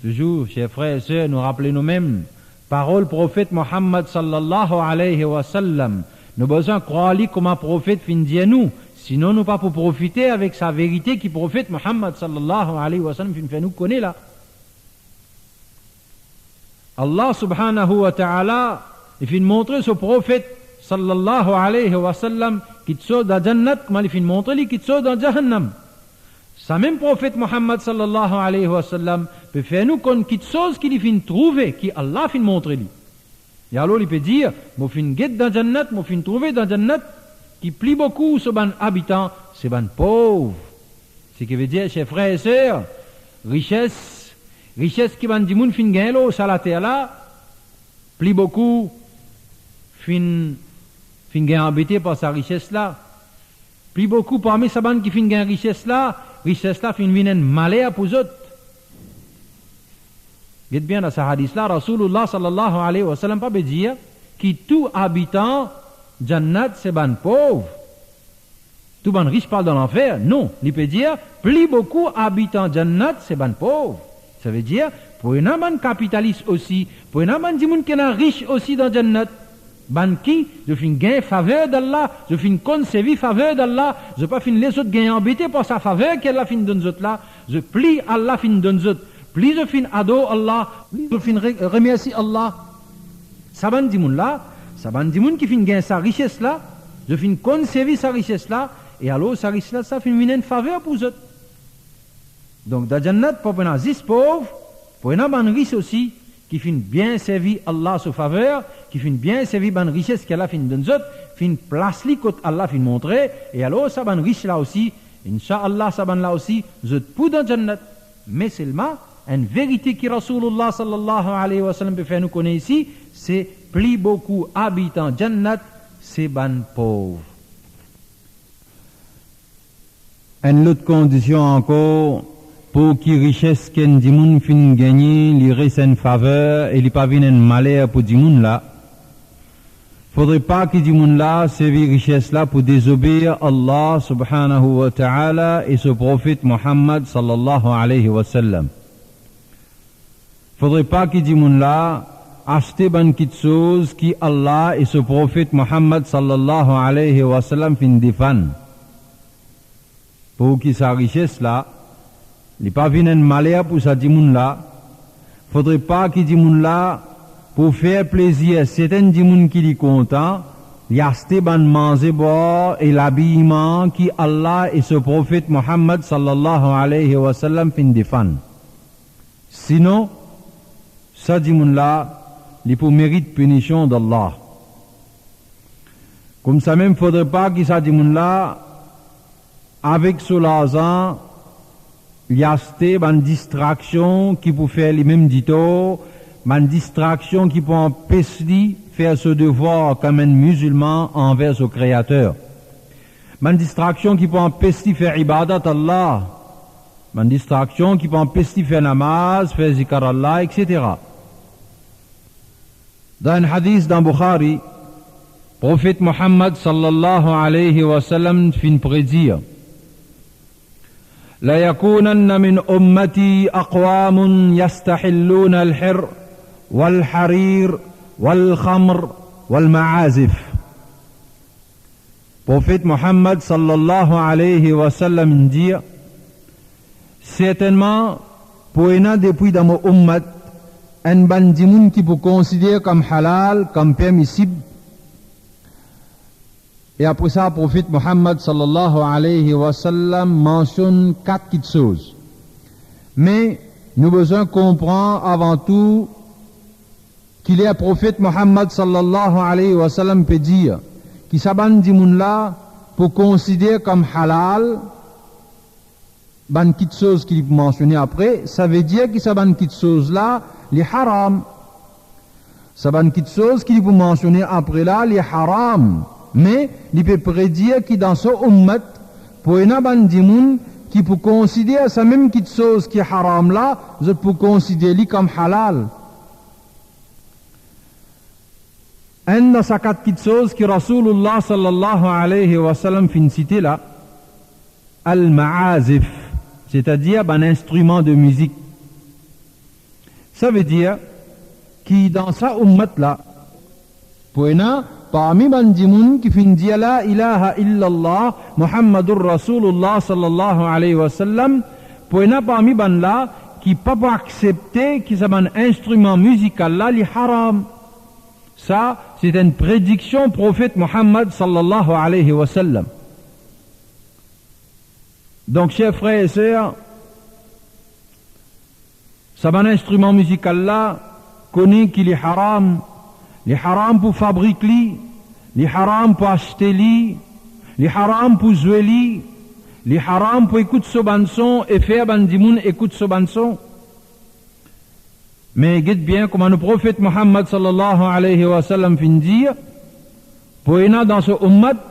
Toujours, chers frères et sœurs, nous rappelons nous-mêmes, parole prophète Mohammed sallallahu alayhi wa sallam, nous besoin croire comme un prophète fin dire nous, Sinon, nous pas pour profiter avec sa vérité qui prophète Muhammad sallallahu alayhi wa sallam fait nous connaître là. Allah subhanahu wa ta'ala, il fait montrer ce prophète sallallahu alayhi wa sallam qui sort dans Jannat, comme il fait montrer qui sort dans Jahannam. Ça même prophète Muhammad sallallahu alayhi wa sallam peut faire nous connaître quelque chose qu'il fait trouver, qui Allah fait montrer lui. Et alors il peut dire, moi fin guette dans Jannat, moi fin trouver dans Jannat, qui plie beaucoup ce ban habitant, c'est ban pauvre. Ce qui veut dire, chers frères et sœurs, richesse qui ban di moun fin gagne l'eau, ça la terre là, plie beaucoup, fin gagne embêté par sa richesse là, plie beaucoup parmi sa ban qui fin gagne richesse là fin vinen malheur pour autres. Dites bien dans ce hadith là, Rasulullah sallallahu alayhi wa sallam pas veut dire qui tout habitant Jannat c'est ban pauvre. Tout ban riche parle dans l'enfer. Non, il peut dire plus beaucoup habitant Jannat c'est ban pauvre. Ça veut dire pour un ban capitaliste aussi, pour un ban di moun qui est riche aussi dans Jannat. Ban qui je fin gain faveur d'Allah, je fin conserver faveur d'Allah, je pas fin les autres gain embêté par sa faveur qu'elle a fin donne autres là, je plie Allah fin donne autres. Plus je fin ado Allah, plus je fin remercie Allah. Ça ban di moun là, ça ban di moun qui fin gain sa richesse là, je fin conserver sa richesse là, et alors sa richesse là, ça fin venir une faveur pour eux. Donc dans Jannat, pour un 10 pauvres, pour un ban riche aussi, qui fin bien servi Allah sous faveur, qui fin bien servi ban richesse qu'Allah fin donne eux, fin place li côté Allah fin montrer, et alors ça ban riche là aussi, Inch'Allah ça ban là aussi, je pour dans Jannat. Mais seulement, une vérité qui Rasulullah sallallahu alayhi wa sallam peut faire nous connaître ici, c'est plus beaucoup habitants Jannat, c'est ban pauvre. Une autre condition encore, pour qui richesse qu'un dimoun fin gagner, il reste une faveur et il pas vient un malheur pour dimoun là. Faudrait pas que dimoun là, servir richesse là pour désobéir Allah subhanahu wa ta'ala et ce prophète Muhammad sallallahu alayhi wa sallam. Faudrait pas qu'il dise moun là acheter ban quelque chose qui Allah et ce prophète Muhammad sallallahu alayhi wa sallam fin défendre. Pour qui sa richesse là, il pas vient un malheur pour sa dimoun là. Faudrait pas qu'il dise moun là pour faire plaisir certains dimoun qui li content, il acheter ban manger boire et l'habillement qui Allah et ce prophète Muhammad sallallahu alayhi wa sallam fin défendre. Sinon ça dit moun là, il pour mérite punition d'Allah. Comme ça même, faudrait pas qu'il ça dit moun là, avec ce l'argent, il y a acheté une distraction qui peut faire les mêmes dito, une distraction qui peut empêcher faire ce devoir comme un musulman envers son Créateur. Une distraction qui peut empêcher faire ibadat Allah, une distraction qui peut empêcher faire namaz, faire zikar Allah, etc. Dans un hadith dans Bukhari, prophète Muhammad sallallahu alayhi wa sallam fin prédire لا يكونن من أمتي أقوام يستحلون الحر والحرير والخمر والمعازف. Prophète Muhammad sallallahu alayhi wa sallam dit certainement pour un depuis dans mon ummat un bandimoun qui peut considérer comme halal, comme permissible. Et après ça, le prophète Muhammad sallallahu alayhi wa sallam mentionne 4 petites choses. Mais nous avons besoin de comprendre avant tout qu'il est un prophète Muhammad sallallahu alayhi wa sallam peut dire qui s'aban dimoun là pour considérer comme halal, ban petites choses qu'il peut mentionner après, ça veut dire que s'aban petites choses là, les haram. S'aban petites choses qu'il peut mentionner après là, les haram. Mais il peut prédire que dans ce ummat, pour un abandimoun qui peut considérer sa même petite chose qui est haram là, je peux considérer comme halal. Un de ces 4 petites choses que Rasulullah sallallahu alayhi wa sallam fin cité là, al-ma'azif, c'est-à-dire un instrument de musique. Ça veut dire que dans sa ummat là, pour un parmi bandimoun qui fin dire la ilaha illallah Muhammadur Rasulullah sallallahu alayhi wa sallam, pour y a parmi ban là qui pas accepter qui ça un instrument musical là li haram. Ça c'est une prédiction prophète Muhammad sallallahu alayhi wa sallam. Donc chers frères et sœurs, ça un instrument musical là connaît qu'il est haram. Les haram pour fabriquer, les haram pour acheter, les haram pour jouer, les haram pour écouter ce banson et faire bandimoun écoute ce banson. Mais guette bien comment le prophète Muhammad sallallahu alayhi wa sallam fin dire, pour y dans ce ummat,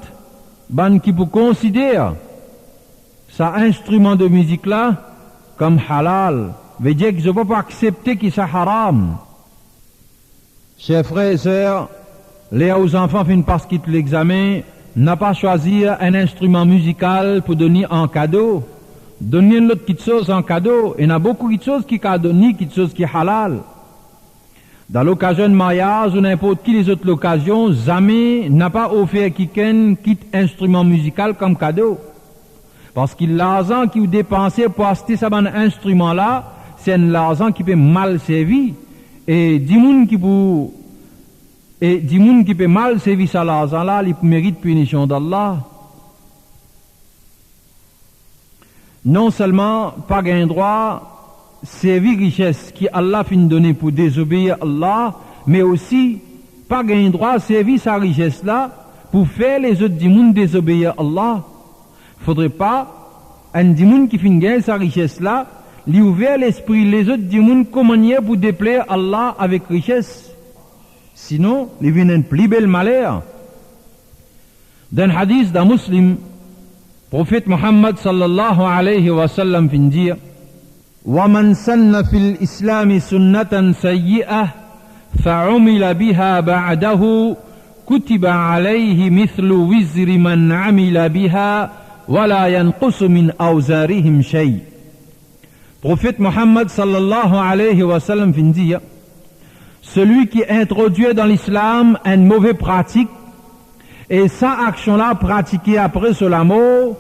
ban qui pour considérer ça instrument de musique là comme halal, veut dire que je ne peux pas accepter qu'il soit haram. Chers frères et sœurs, les aux enfants finissent par quitter l'examen, n'a pas choisi un instrument musical pour donner en cadeau. Donner une autre petite chose en cadeau. Il y a beaucoup de choses qui ont donné, qui choses qui sont halal. Dans l'occasion de mariage ou n'importe qui les autres occasions, jamais n'a pas offert quelqu'un quitte instrument musical comme cadeau. Parce qu'il l'argent qui vous dépensez pour acheter ce instrument là, c'est un argent qui peut mal servir. Et des gens qui peut mal servir ça l'argent là, ils méritent punition d'Allah. Non seulement pas gain droit servir richesse qui Allah fin donner pour désobéir à Allah, mais aussi pas gain droit servir sa richesse là pour faire les autres gens désobéir à Allah. Faudrait pas un gens qui fin gagner sa richesse là lui ouvert l'esprit les autres du monde comment pour déplaire Allah avec richesse. Sinon, il vient un plus bel malheur. Dans le hadith d'un muslim, prophète Muhammad sallallahu alayhi wa sallam fin dire وَمَنْ سَنَّ فِي الْإِسْلَامِ سُنَّةً سَيِّئَةً فَعُمِلَ بِهَا بَعْدَهُ كُتِبَ عَلَيْهِ مِثْلُ وِزْرِ مَنْ عَمِلَ بِهَا وَلَا يَنْقُصُ مِنْ أَوْزَارِهِمْ شَيْءٍ. Prophète Muhammad sallallahu alayhi wa sallam fin dire, celui qui introduit dans l'islam une mauvaise pratique et sa action-là pratiquée après cela mort,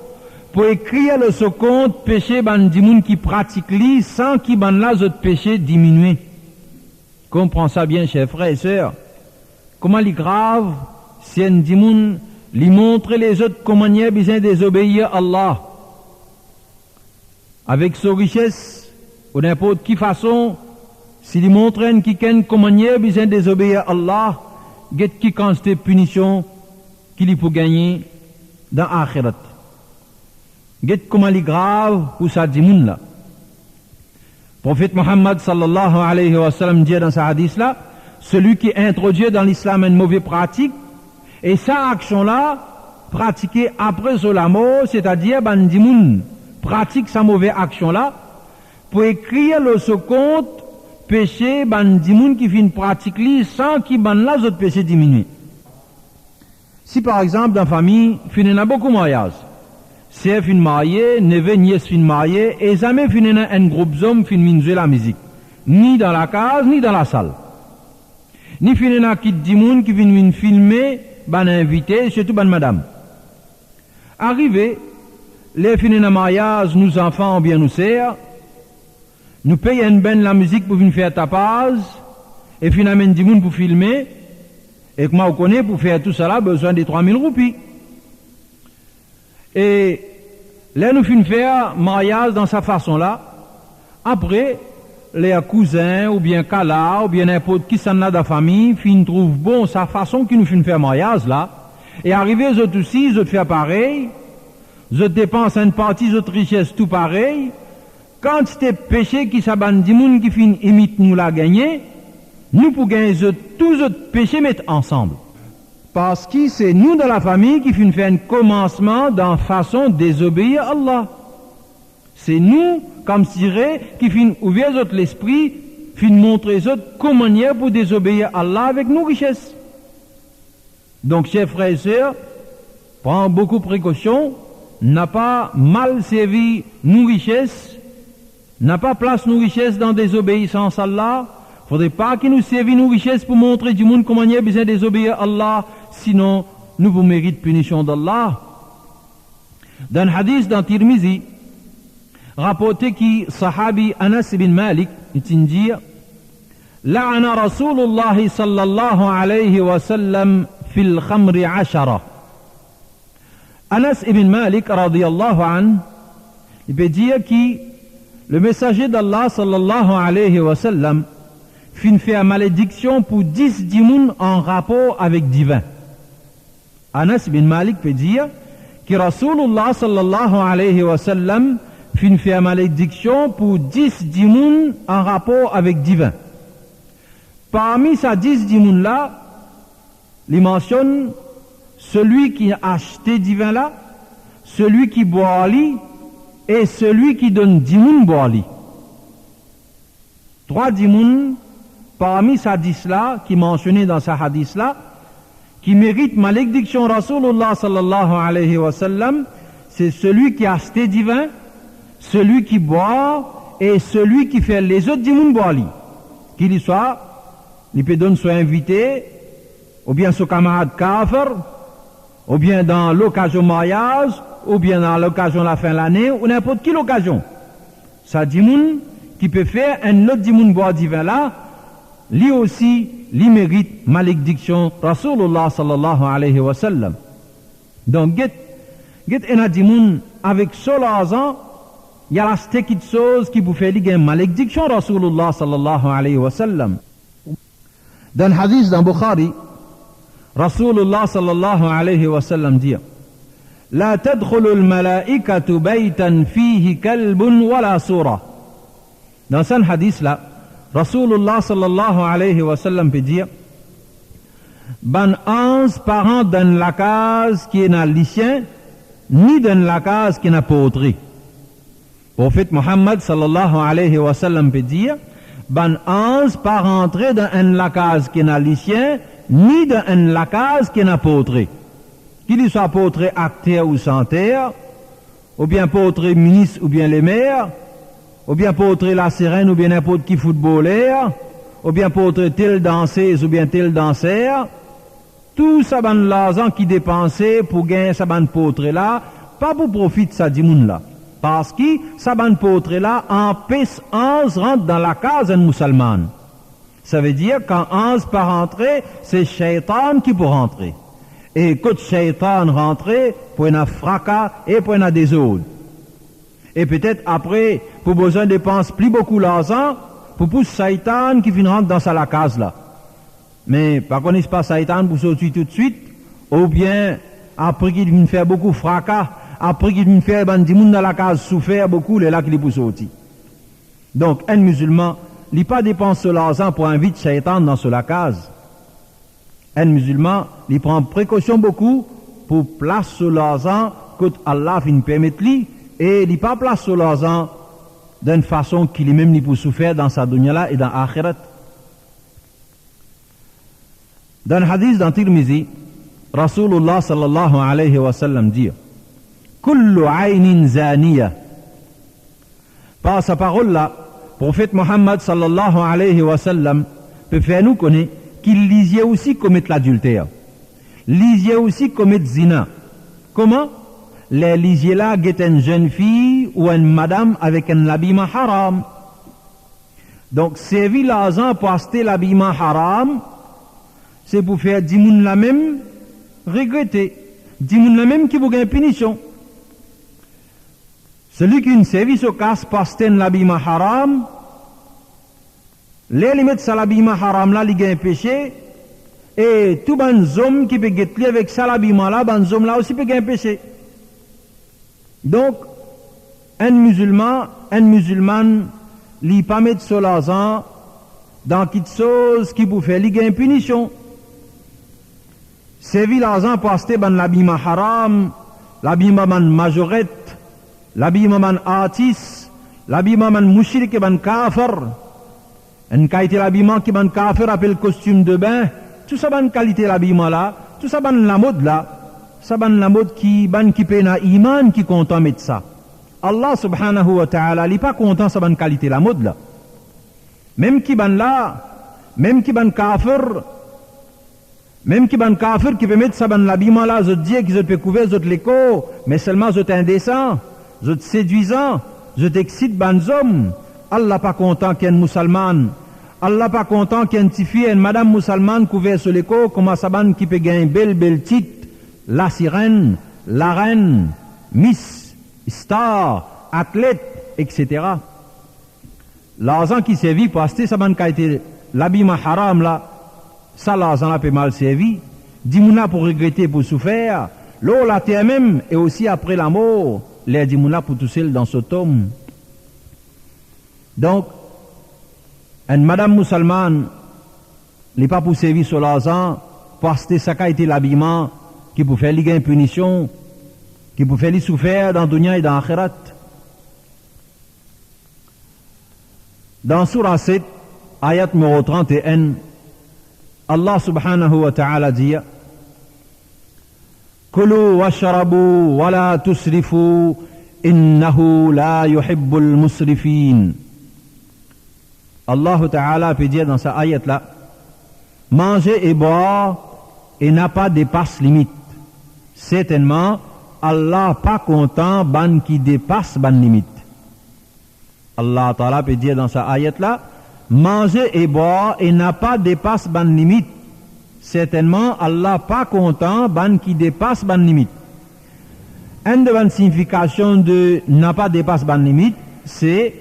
pour écrire le ce compte péché ban di moun qui pratique li sans qui ban là autres péché diminuer. Comprends ça bien, chers frères et sœurs. Comment li grave si un di moun li montre les autres comment y a besoin désobéir à Allah. Avec sa richesse, ou n'importe quelle façon, s'il montre un qui ken comment y a besoin désobéir à Allah, get qui quantité punition qu'il peut gagner dans l'akhirat. Get comment il est grave pour ça dit moun là. Prophète Muhammad sallallahu alayhi wa sallam dit dans sa hadith là, celui qui introduit dans l'islam une mauvaise pratique, et sa action là, pratiquée après la mort, c'est-à-dire ban di moun pratique sa mauvaise action là, pour écrire le ce compte péché ban di moun qui fin pratique li sans qui ban là autres péché diminuer. Si par exemple dans la famille, il y a beaucoup de mariages, c'est fin marié, neveu, nièce fin marié, et jamais fin un groupe d'hommes fin jouer la musique, ni dans la case, ni dans la salle. Ni fin qui di moun qui vient filmer, ban invité, surtout ban madame. Arrivé, les fin de mariage, nous enfants bien nous sert, nous payons une ben la musique pour venir faire tapage, et finalement di moun pour filmer, et que moi on connaît pour faire tout ça là, besoin de 3000 roupies. Et là nous finissons faire mariage dans sa façon là. Après, les cousins ou bien Kala ou bien n'importe qui s'en a de la famille, fin trouve bon sa façon qui nous finissent faire mariage là. Et arrivé eux autres aussi, ils autres faire pareil. Ils autres dépensent une partie de notre richesse tout pareil. Quand c'était péché qui s'abandonne du monde qui fin imite nous la gagner, nous pour gagner tous autres péchés mettre ensemble. Parce que c'est nous dans la famille qui finissons faire un commencement dans la façon de désobéir à Allah. C'est nous, comme si qui finissons ouvrir l'esprit, finissons montrer les autres comment y est pour désobéir à Allah avec nos richesses. Donc, chers frères et sœurs, prends beaucoup de précautions, n'a pas mal servi nos richesses, n'a pas place nos richesses dans désobéissance à Allah. Faudrait pas qu'il nous serve nos richesses pour montrer du monde comment il y a besoin de désobéir à Allah, sinon nous vous méritons punition d'Allah. Dans le hadith dans Tirmizi, rapporté qui sahabi Anas ibn Malik, il dit لعن رسول الله صلى الله عليه وسلم في الخمر 10. Anas ibn Malik radiyallahu anhu, il peut dire que le messager d'Allah sallallahu alayhi wa sallam fin faire malédiction pour 10 dimoun en rapport avec divin. Anas ibn Malik peut dire que Rasulullah sallallahu alayhi wa sallam fin faire malédiction pour 10 dimoun en rapport avec divin. Parmi ces 10 dimoun là, il mentionne celui qui a acheté divin là, celui qui boit li et celui qui donne dimoun boit li. 3 dimoun parmi ces 10 là, qui mentionnés dans ce hadith là, qui mérite malédiction Rasulullah sallallahu alayhi wa sallam, c'est celui qui a acheté divin, celui qui boit et celui qui fait les autres dimoun boit li. Qu'il y soit, il peut donner soit invité, ou bien son camarade kafir, ou bien dans l'occasion mariage, ou bien dans l'occasion de la fin de l'année, ou n'importe quelle occasion. Ça dimoun qui peut faire un autre dimoun boit divin là, lui aussi, lui mérite malédiction Rasulullah sallallahu alayhi wa sallam. Donc, get un dimoun avec seul argent, il y a la petite chose qui vous fait une malédiction Rasulullah sallallahu alayhi wa sallam. Dans le hadith dans Bukhari, Rasulullah sallallahu alayhi wa sallam dit لا تدخل الملائكة بيتا فيه كلب ولا صورة. Dans ce hadith là, Rasulullah sallallahu alayhi wa sallam peut dire ban 11 parents dans la case qui est dans le chien, ni dans la case qui est dans poterie. Prophète Muhammad sallallahu alayhi wa sallam peut dire ban 11 par entrer dans la case qui est dans le chien, ni dans la case qui est dans poterie. Qu'il soit poterie acteur ou sans terre, ou bien poterie ministre ou bien les maires, ou bien poterie la sirène ou bien n'importe qui footballeur, ou bien poterie telle danseuse ou bien tel danseur, tout ça ban l'argent qui dépensait pour gagner ça ban poterie là, pas pour profit de ça dimoun là. Parce que ça ban poterie là, en pèse 11 rentre dans la case d'un musulman. Ça veut dire quand 11 par entrer, c'est shaitan qui peut rentrer. Et quand shaitan rentrer, pour un fracas et pour un désordre. Et peut-être après, pour besoin de dépenser plus beaucoup l'argent, pour pousser shaitan qui vient rentrer dans la case là. Mais par contre, c'est pas shaitan pour sortir tout de suite, ou bien après qu'il vient faire beaucoup fracas, après qu'il vient faire des gens dans la case souffert beaucoup, il est là qu'il est pour sortir. Donc, un musulman, il n'a pas dépensé l'argent pour inviter shaitan dans la case. Un musulman, il prend précaution beaucoup pour placer l'argent que Allah vient permettre lui, et il n'a pas placé l'argent d'une façon qu'il est même pour souffrir dans sa dunya là et dans l'akhirat. Dans le hadith dans Tirmizi, Rasulullah sallallahu alayhi wa sallam dit Kullu aynin zaniya. Par sa parole là, prophète Muhammad sallallahu alayhi wa sallam peut faire nous connaître qu'il lisait aussi commettre l'adultère. Lisait aussi commettre zina. Comment? Les lisiers là guettent une jeune fille ou une madame avec un habillement haram. Donc, servir l'argent pour acheter l'habillement haram, c'est pour faire 10 moun la même regretter. 10 moun la même qui vous gagne punition. Celui qui a une service au casse pour acheter l'habillement haram, les limites de l'habillement haram là, il gagne péché, et tout ban homme qui peut guetter avec ça l'habillement là, ban homme là aussi peut gagner péché. Donc, un musulman, il pas mettre sur l'argent dans quelque chose qui vous fait gagner une punition. Servir l'argent pour acheter l'habillement haram, l'habillement majorette, l'habillement artiste, l'habillement mouchrik et kafir, une qualité l'habillement qui ban kafir appelle costume de bain, tout ça ban qualité l'habillement là, tout ça ban la mode là. Ça ban la mode qui paye na iman qui content mettre ça. Allah subhanahu wa ta'ala, il pas content ça ban qualité la mode là. Même qui ban là, même qui ban kafir qui peut mettre ça dans l'habillement là, je dis qu'ils peut couvrir les l'écho, mais seulement je indécent, je séduisant, je t'excite ban hommes. Allah pas content qu'il y ait une musulmane, Allah pas content qu'il y ait une petite fille, une madame musulmane couvert sur l'écho, comme ça ban qui peut gagner belle titre, la sirène, la reine, Miss, star, athlète, etc. L'argent qui servit pour acheter ça ban qui a été l'habillement haram là, ça l'argent là peut mal servi. Dimouna pour regretter, pour souffrir. L'eau la terre même et aussi après la mort, les dimouna pour tousser dans ce tome. Donc, une madame musulmane, n'est pas pour servir sur l'argent, pour acheter ça qui a été l'habillement, qui peut faire une punition, qui peut faire souffrir dans le dunya et dans l'akhirat. Dans Surah 7, ayat numéro 31, Allah subhanahu wa ta'ala dit Kulu washrabu wa la tusrifu innahu la yuhibbul musrifin. Allah ta'ala peut dire dans sa ayat là, manger et boire et n'a pas dépasse limite. Certainement, Allah pas content ban qui dépasse ban limite. Allah ta'ala peut dire dans sa ayat là, manger et boire et n'a pas dépasse ban limite. Certainement, Allah pas content ban qui dépasse ban limite. Une de signification de n'a pas dépasse ban limite, c'est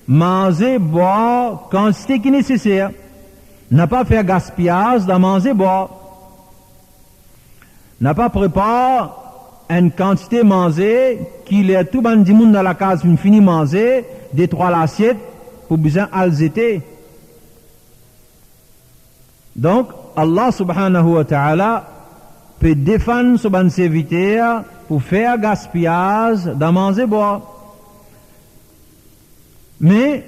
manger, boire, quantité qui est nécessaire. N'a pas faire gaspillage dans manger, boire. N'a pas préparé une quantité manger qu'il est tout ban du monde dans la case une fini manger, des trois l'assiette pour besoin alzéter. Donc, Allah subhanahu wa ta'ala peut défendre son serviteur pour faire gaspillage dans manger boire. Mais,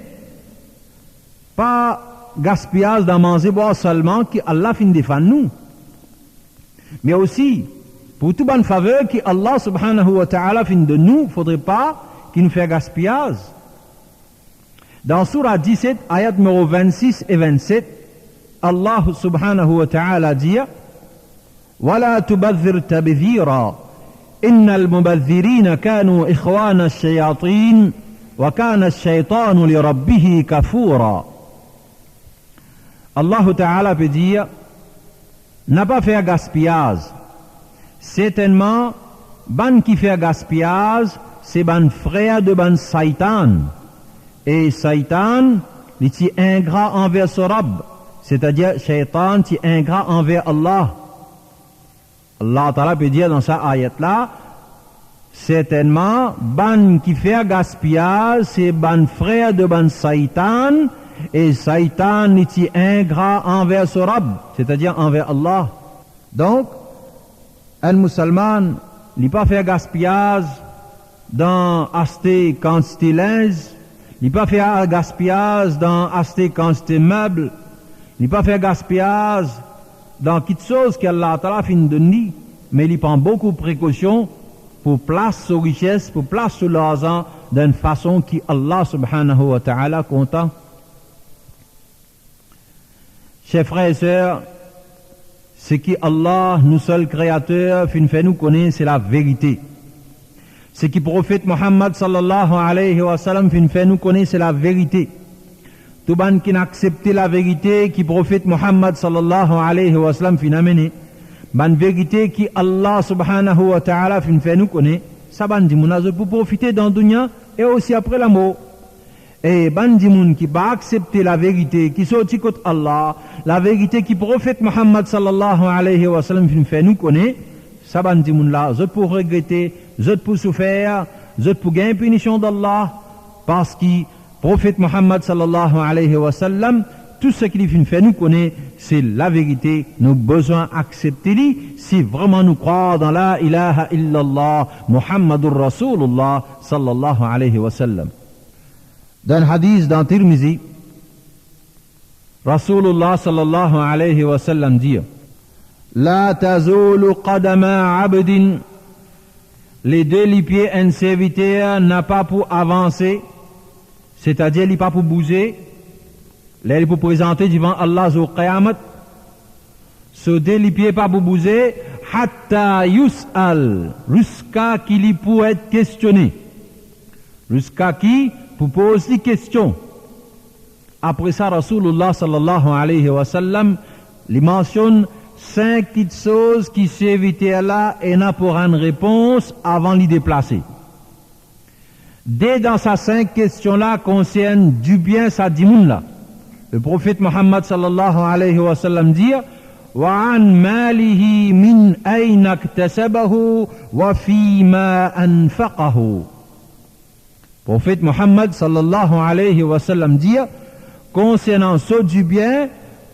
pas gaspillage dans manger boire seulement que Allah fin défendre nous. Mais aussi, pour toute bonne faveur que Allah subhanahu wa ta'ala fin de nous, faudrait pas qu'il nous fasse gaspillage. Dans Surah 17, ayat numéro 26 et 27, Allah subhanahu wa ta'ala dit وَلَا تُبَذِّرْ تَبْذِيرًا إِنَّ الْمُبَذِّرِينَ كَانُوا إِخْوَانَ الشَّيَاطِينَ وَكَانَ الشَّيْطَانُ لِرَبِّهِ كَفُورًا. Allah ta'ala peut dire n'a pas fait gaspillage. Certainement, ban qui fait gaspillage, c'est ban frère de ban Satan. Et Satan, il est ingrat envers son Rabb. C'est-à-dire, Shaitan, il est ingrat envers Allah. Allah Ta'ala peut dire dans sa ayat là, certainement, ban qui fait gaspillage, c'est ban frère de ban Satan, et Satan est ingrat envers son Rabb, c'est-à-dire envers Allah. Donc, un musulman, il n'est pas fait gaspillage dans acheter quantité linge, il n'est pas fait gaspillage dans acheter quantité meubles, il n'est pas fait gaspillage dans quelque chose qu'Allah Ta'ala fin de donner, mais il prend beaucoup de précautions pour placer ses richesses, pour placer l'argent d'une façon qui Allah subhanahu wa ta'ala content. Chers frères et sœurs, ce qui Allah, nous seul créateur, fait nous connaître, c'est la vérité. Ce qui prophète Muhammad sallallahu alayhi wa sallam fait nous connaître, c'est la vérité. Tout ban qui n'a accepté la vérité qui prophète Muhammad sallallahu alayhi wa sallam fin amené, ban vérité qui Allah subhanahu wa ta'ala fait nous connaître, ça ban di moun pour profiter dans le dunya et aussi après la mort. Et ban di moun qui va accepter la vérité qui sorti contre Allah, la vérité qui prophète Muhammad sallallahu alayhi wa sallam fait nous connaître, ça ban di moun là, je pour regretter, je pour souffrir, je pour gagner punition d'Allah, parce que prophète Muhammad sallallahu alayhi wa sallam, tout ce qu'il fait nous connaître, c'est la vérité. Nous avons besoin d'accepter si vraiment nous croyons dans la ilaha illallah Muhammadur Rasulullah sallallahu alayhi wa sallam. Dans le hadith dans Tirmizi, Rasulullah sallallahu alayhi wa sallam dit La tazulu qadama abdin, les deux pieds un serviteur n'a pas pour avancer, c'est-à-dire il n'a pas pour bouger, là il pour présenter devant Allah au Qiyamat, sauter les pieds pas pour bouger, hatta yus'al, jusqu'à qu'il y pour être questionné, jusqu'à qui pour poser des questions. Après ça, Rasulullah sallallahu alayhi wa sallam, il mentionne 5 petites choses qui s'évitaient là et n'a pour une réponse avant d'y déplacer. Dès dans ces 5 questions-là concernent du bien, ça dit là. Le prophète Muhammad sallallahu alayhi wa sallam dit وَعَنْ مَالِهِ مِنْ أَيْنَ اكْتَسَبَهُ وَفِيمَا أَنْفَقَهُ. Prophète Muhammad sallallahu alayhi wa sallam dit concernant ce du bien,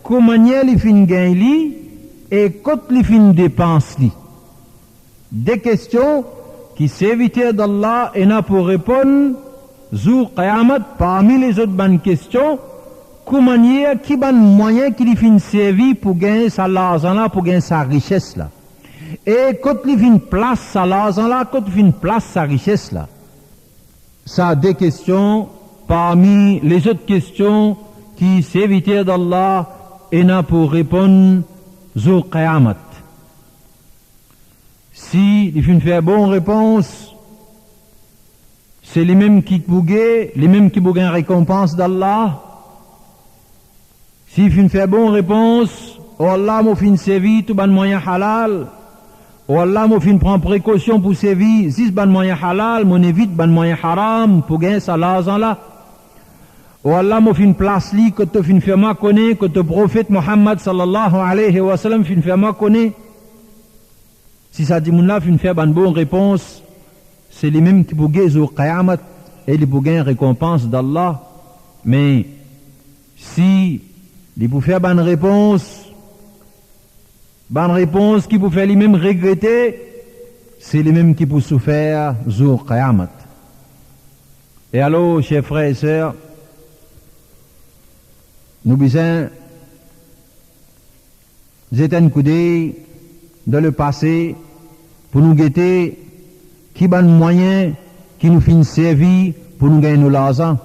comment il fin gain li et quand il fin dépense li. Des questions qui s'évitaient d'Allah et n'a pour répondre jour Qiyamat parmi les autres bonnes questions, comment qui ban moyen qu'il fin servi pour gagner sa l'argent là, pour gagner sa richesse là. Et quand il fin place sa l'argent là, quand il fin place sa richesse là. Ça des questions parmi les autres questions qui s'évitaient d'Allah et n'a pour répondre jour Qiyamat. Si il fait une bonne réponse, c'est les mêmes qui bouguent, les mêmes qui bouguent une récompense d'Allah. Si il fait une bonne réponse, oh Allah m'a fait servir tout ban moyen halal. Oh Allah m'a fait prendre précaution pour servir. Si ce ban moyen halal, mon évite ban moyen haram pour gagner sa l'argent là. Oh Allah m'a fait une place li que tu fin faire connaître, que le prophète Muhammad sallallahu alayhi wa sallam fin faire connaître. Si ça dit mon là fin faire une bonne réponse, c'est les mêmes qui bouguent au Qiyamat et les bouguent récompense d'Allah. Mais si les pour faire bonne réponse qui pour faire les mêmes regretter, c'est les mêmes qui pour souffrir au Qiyamat. Et alors, chers frères et sœurs, nous besoin jeter un coup d'œil dans le passé pour nous guetter qui ban moyen qui nous fin servir pour nous gagner nos l'argent.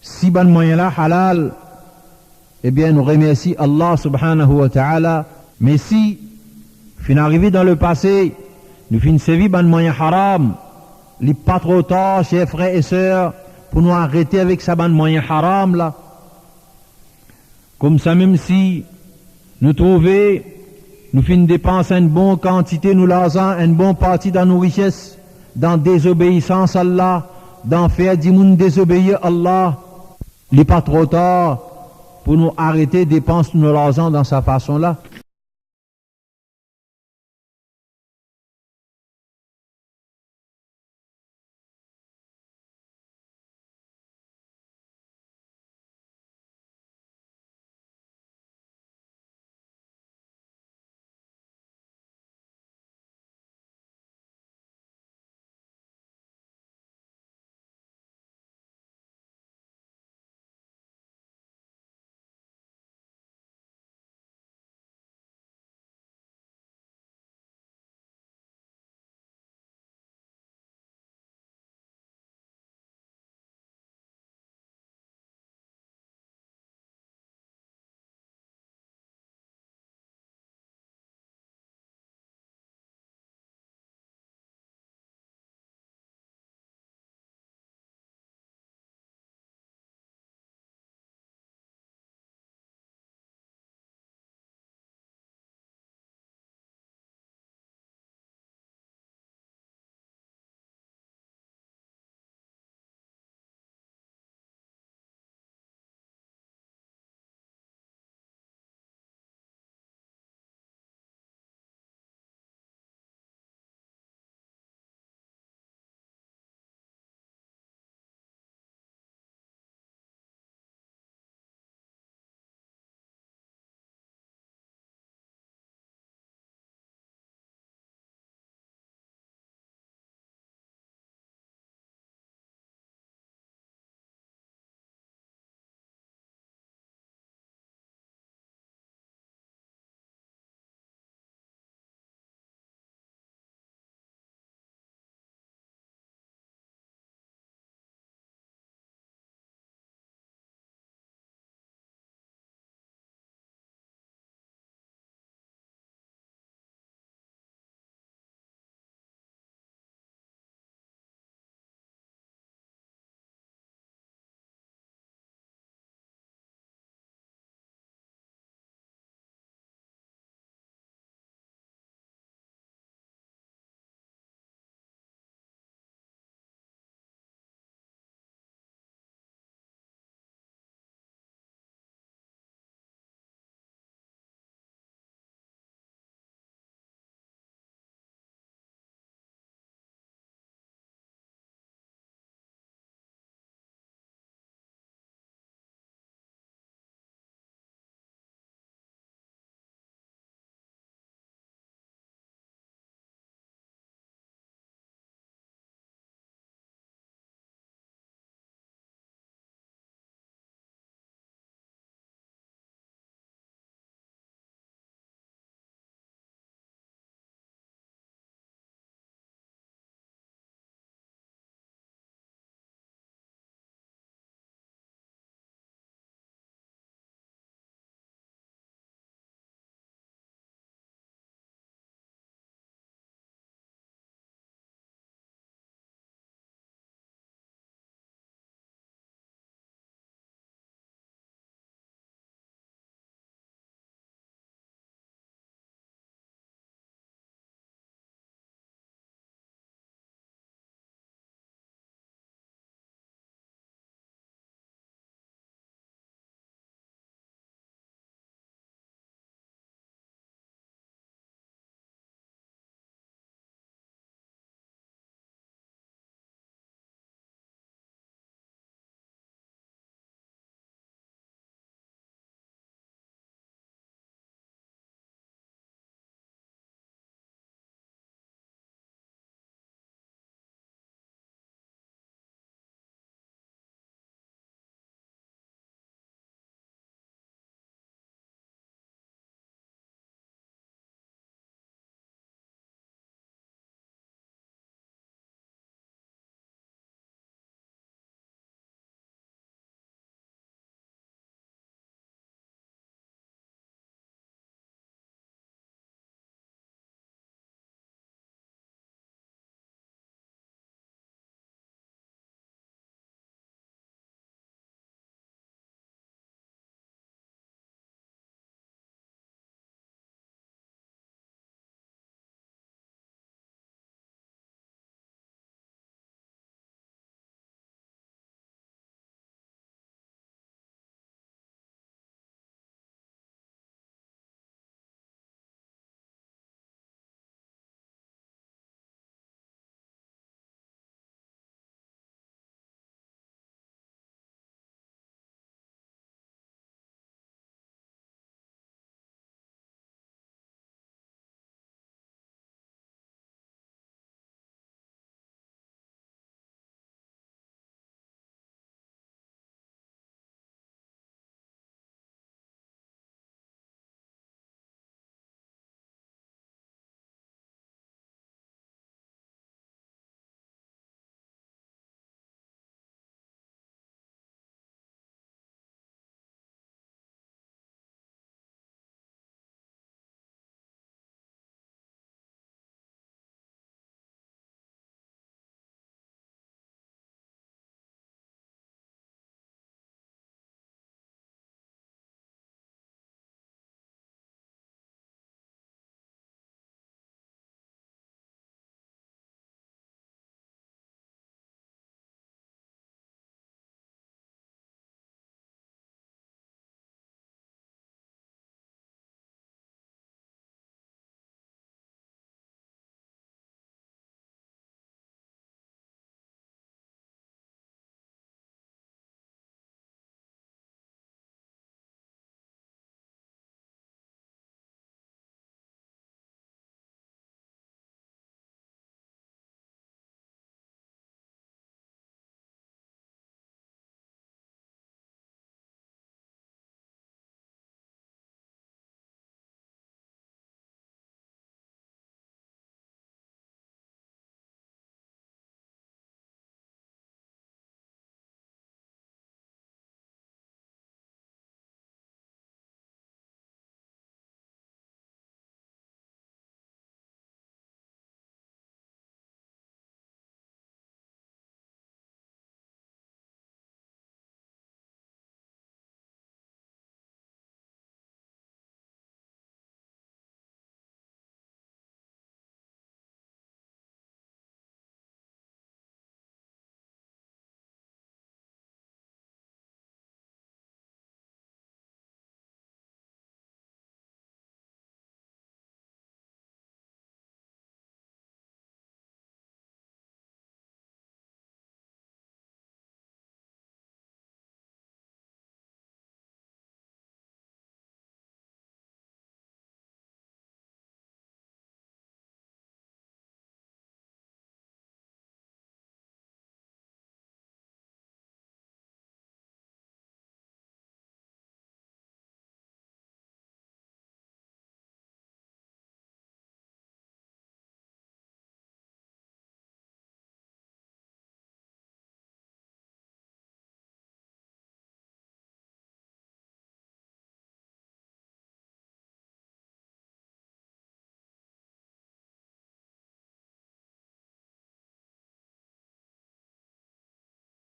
Si ban moyen là halal, eh bien nous remercions Allah subhanahu wa ta'ala. Mais si fin arrivé dans le passé, nous fin servir ban moyen haram, il n'est pas trop tard, chers frères et sœurs, pour nous arrêter avec ça ban moyen haram là. Comme ça, même si nous trouvons, nous finissons dépenser une bonne quantité, nous l'argent, une bonne partie dans nos richesses, dans désobéissance à Allah, dans faire du monde désobéir à Allah, il n'est pas trop tard pour nous arrêter de dépenser nos l'argent dans sa façon-là.